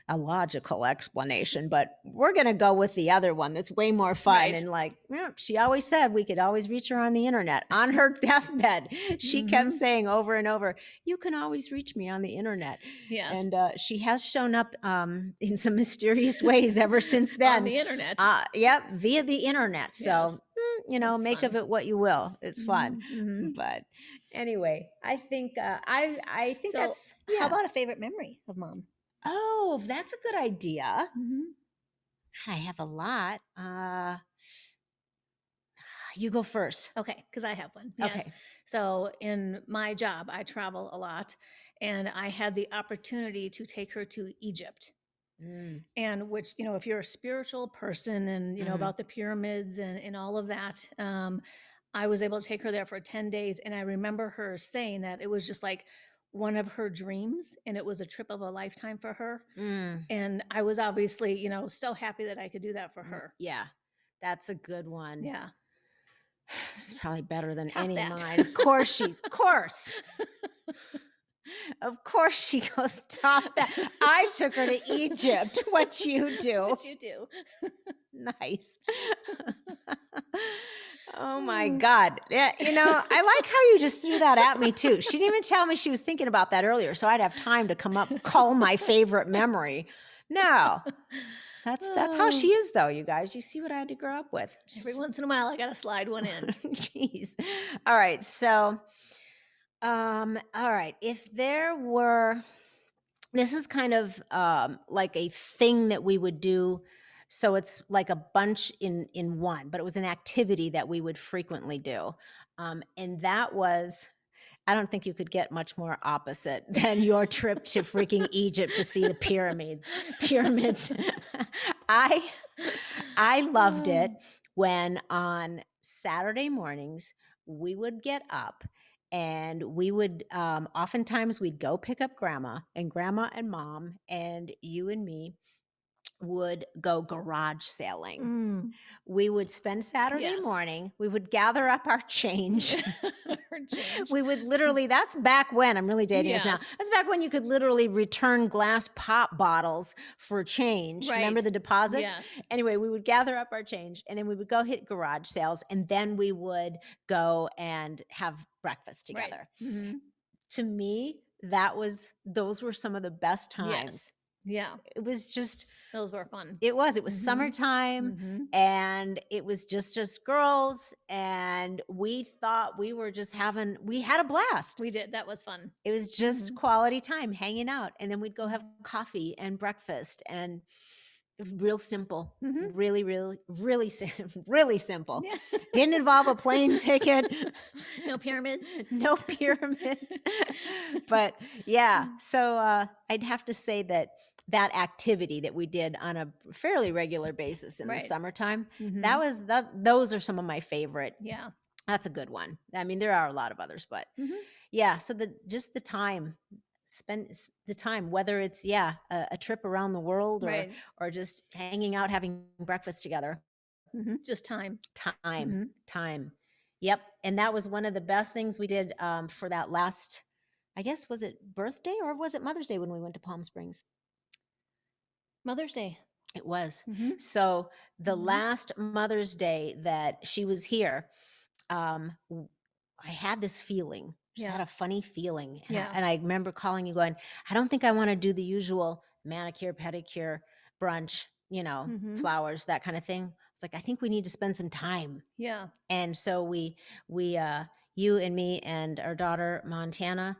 Speaker 1: a logical explanation, but we're going to go with the other one that's way more fun. And she always said we could always reach her on the internet. On her deathbed, she kept saying over and over, "You can always reach me on the internet."
Speaker 2: Yes.
Speaker 1: And she has shown up in some mysterious ways ever since then.
Speaker 2: On the internet.
Speaker 1: Yep, via the internet. So,
Speaker 2: It's
Speaker 1: make
Speaker 2: fun.
Speaker 1: of it what you will. It's fun. But anyway, I think I think
Speaker 2: So
Speaker 1: that's
Speaker 2: how about a favorite memory of mom?
Speaker 1: Oh, that's a good idea. I have a lot. You go first.
Speaker 2: Okay, because I have one. Yes.
Speaker 1: Okay.
Speaker 2: So in my job, I travel a lot, and I had the opportunity to take her to Egypt. And which, if you're a spiritual person and, about the pyramids and all of that, I was able to take her there for 10 days. And I remember her saying that it was just like one of her dreams, and it was a trip of a lifetime for her. And I was obviously, so happy that I could do that for her.
Speaker 1: Yeah, that's a good one.
Speaker 2: Yeah.
Speaker 1: It's probably better than
Speaker 2: Top
Speaker 1: any
Speaker 2: that.
Speaker 1: of mine. Of course Of course she goes top that. I took her to Egypt. What you do?
Speaker 2: What you do?
Speaker 1: Nice. Oh my God. Yeah, I like how you just threw that at me too. She didn't even tell me she was thinking about that earlier, so I'd have time to call my favorite memory. No. That's how she is though, you guys. You see what I had to grow up with.
Speaker 2: Every once in a while I gotta slide one in.
Speaker 1: Jeez. All right. So all right. If there were, this is kind of like a thing that we would do. So it's like a bunch in one, but it was an activity that we would frequently do. And that was, I don't think you could get much more opposite than your trip to freaking Egypt to see the pyramids. I loved it when on Saturday mornings we would get up and we would oftentimes we'd go pick up grandma and mom and you and me would go garage sailing. We would spend Saturday morning. We would gather up our change. We would literally, that's back when, I'm really dating us now. That's back when you could literally return glass pop bottles for change.
Speaker 2: Right.
Speaker 1: Remember the deposits?
Speaker 2: Yes.
Speaker 1: Anyway, we would gather up our change and then we would go hit garage sales and then we would go and have breakfast together.
Speaker 2: Right.
Speaker 1: To me, those were some of the best times.
Speaker 2: Yeah.
Speaker 1: It was just,
Speaker 2: Those were fun.
Speaker 1: it was
Speaker 2: Mhm.
Speaker 1: summertime,
Speaker 2: Mhm.
Speaker 1: and it was just girls, and we thought we were just we had a blast.
Speaker 2: We did. That was fun.
Speaker 1: It was just
Speaker 2: Mhm.
Speaker 1: quality time hanging out, and then we'd go have coffee and breakfast, and real simple,
Speaker 2: Mhm.
Speaker 1: really, really, really, really simple.
Speaker 2: Yeah.
Speaker 1: Didn't involve a plane ticket,
Speaker 2: No pyramids.
Speaker 1: no pyramids. But yeah, so I'd have to say that that activity that we did on a fairly regular basis in the
Speaker 2: Right.
Speaker 1: summertime,
Speaker 2: Mhm.
Speaker 1: those are some of my favorite.
Speaker 2: Yeah.
Speaker 1: That's a good one. I mean, there are a lot of others, but
Speaker 2: Mhm.
Speaker 1: yeah, so just the time, the time, whether it's a trip around the world,
Speaker 2: Right.
Speaker 1: or just hanging out having breakfast together.
Speaker 2: Just time.
Speaker 1: Time,
Speaker 2: Mhm.
Speaker 1: time. Yep. And that was one of the best things we did for that last, I guess, was it birthday or was it Mother's Day when we went to Palm Springs?
Speaker 2: Mother's Day.
Speaker 1: It was.
Speaker 2: Mhm.
Speaker 1: So the
Speaker 2: Mhm.
Speaker 1: last Mother's Day that she was here, I had this feeling. Just had
Speaker 2: Yeah.
Speaker 1: a funny feeling.
Speaker 2: Yeah.
Speaker 1: And I remember calling you going, I don't think I want to do the usual manicure, pedicure, brunch,
Speaker 2: Mhm.
Speaker 1: flowers, that kind of thing. It's like, I think we need to spend some time.
Speaker 2: Yeah.
Speaker 1: And so we you and me and our daughter Montana,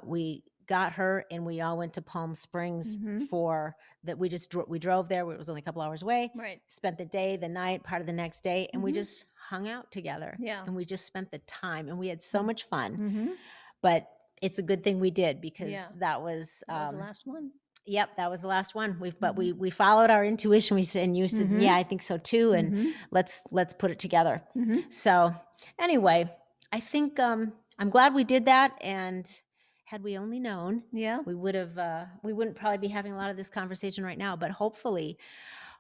Speaker 1: we got her and we all went to Palm Springs
Speaker 2: Mhm.
Speaker 1: for that. We drove there. It was only a couple hours away.
Speaker 2: Right.
Speaker 1: Spent the day, the night, part of the next day, and we
Speaker 2: Mhm.
Speaker 1: just hung out together.
Speaker 2: Yeah.
Speaker 1: And we just spent the time, and we had so much fun.
Speaker 2: Mhm.
Speaker 1: But it's a good thing we did, because
Speaker 2: Yeah.
Speaker 1: that was
Speaker 2: That was the last one.
Speaker 1: yep, that was the last one. But
Speaker 2: Mhm.
Speaker 1: we followed our intuition. We said, and you said,
Speaker 2: Mhm.
Speaker 1: yeah, I think so too. And
Speaker 2: Mhm.
Speaker 1: let's put it together.
Speaker 2: Mhm.
Speaker 1: So anyway, I think I'm glad we did that. And had we only known,
Speaker 2: Yeah.
Speaker 1: we wouldn't probably be having a lot of this conversation right now. But hopefully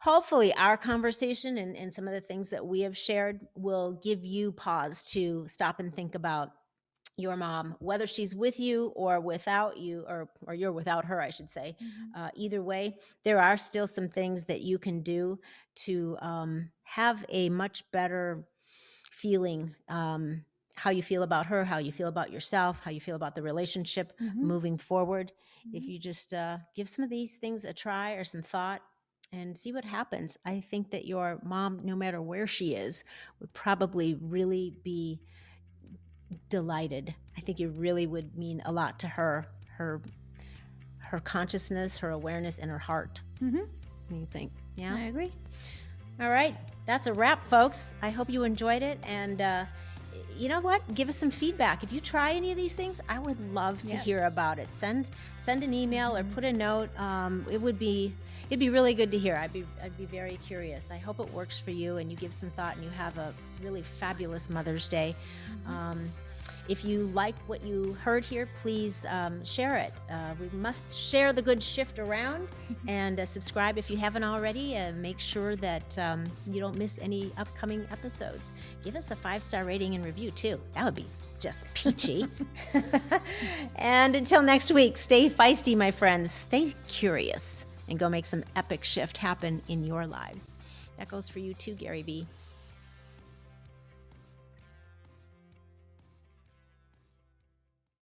Speaker 1: our conversation and some of the things that we have shared will give you pause to stop and think about your mom, whether she's with you or without you, or you're without her, I should say.
Speaker 2: Mhm.
Speaker 1: Either way, there are still some things that you can do to have a much better feeling, how you feel about her, how you feel about yourself, how you feel about the relationship
Speaker 2: Mhm.
Speaker 1: moving forward. If
Speaker 2: Mhm.
Speaker 1: you just give some of these things a try or some thought and see what happens, I think that your mom, no matter where she is, would probably really be delighted. I think it really would mean a lot to her, her consciousness, her awareness, and her heart.
Speaker 2: Mhm.
Speaker 1: What do you think? Yeah.
Speaker 2: I agree.
Speaker 1: All right, that's a wrap, folks. I hope you enjoyed it, and you know what? Give us some feedback. If you try any of these things, I would love to hear
Speaker 2: Yes.
Speaker 1: about it. Send an email or
Speaker 2: Mhm.
Speaker 1: put a note. It'd be really good to hear. I'd be very curious. I hope it works for you and you give some thought and you have a really fabulous Mother's Day. If you like what you heard here, please share it. We must share the good shift around, and subscribe if you haven't already. Make sure that you don't miss any upcoming episodes. Give us a 5-star rating and review too. That would be just peachy. And until next week, stay feisty, my friends. Stay curious and go make some epic shift happen in your lives. That goes for you too, Gary B.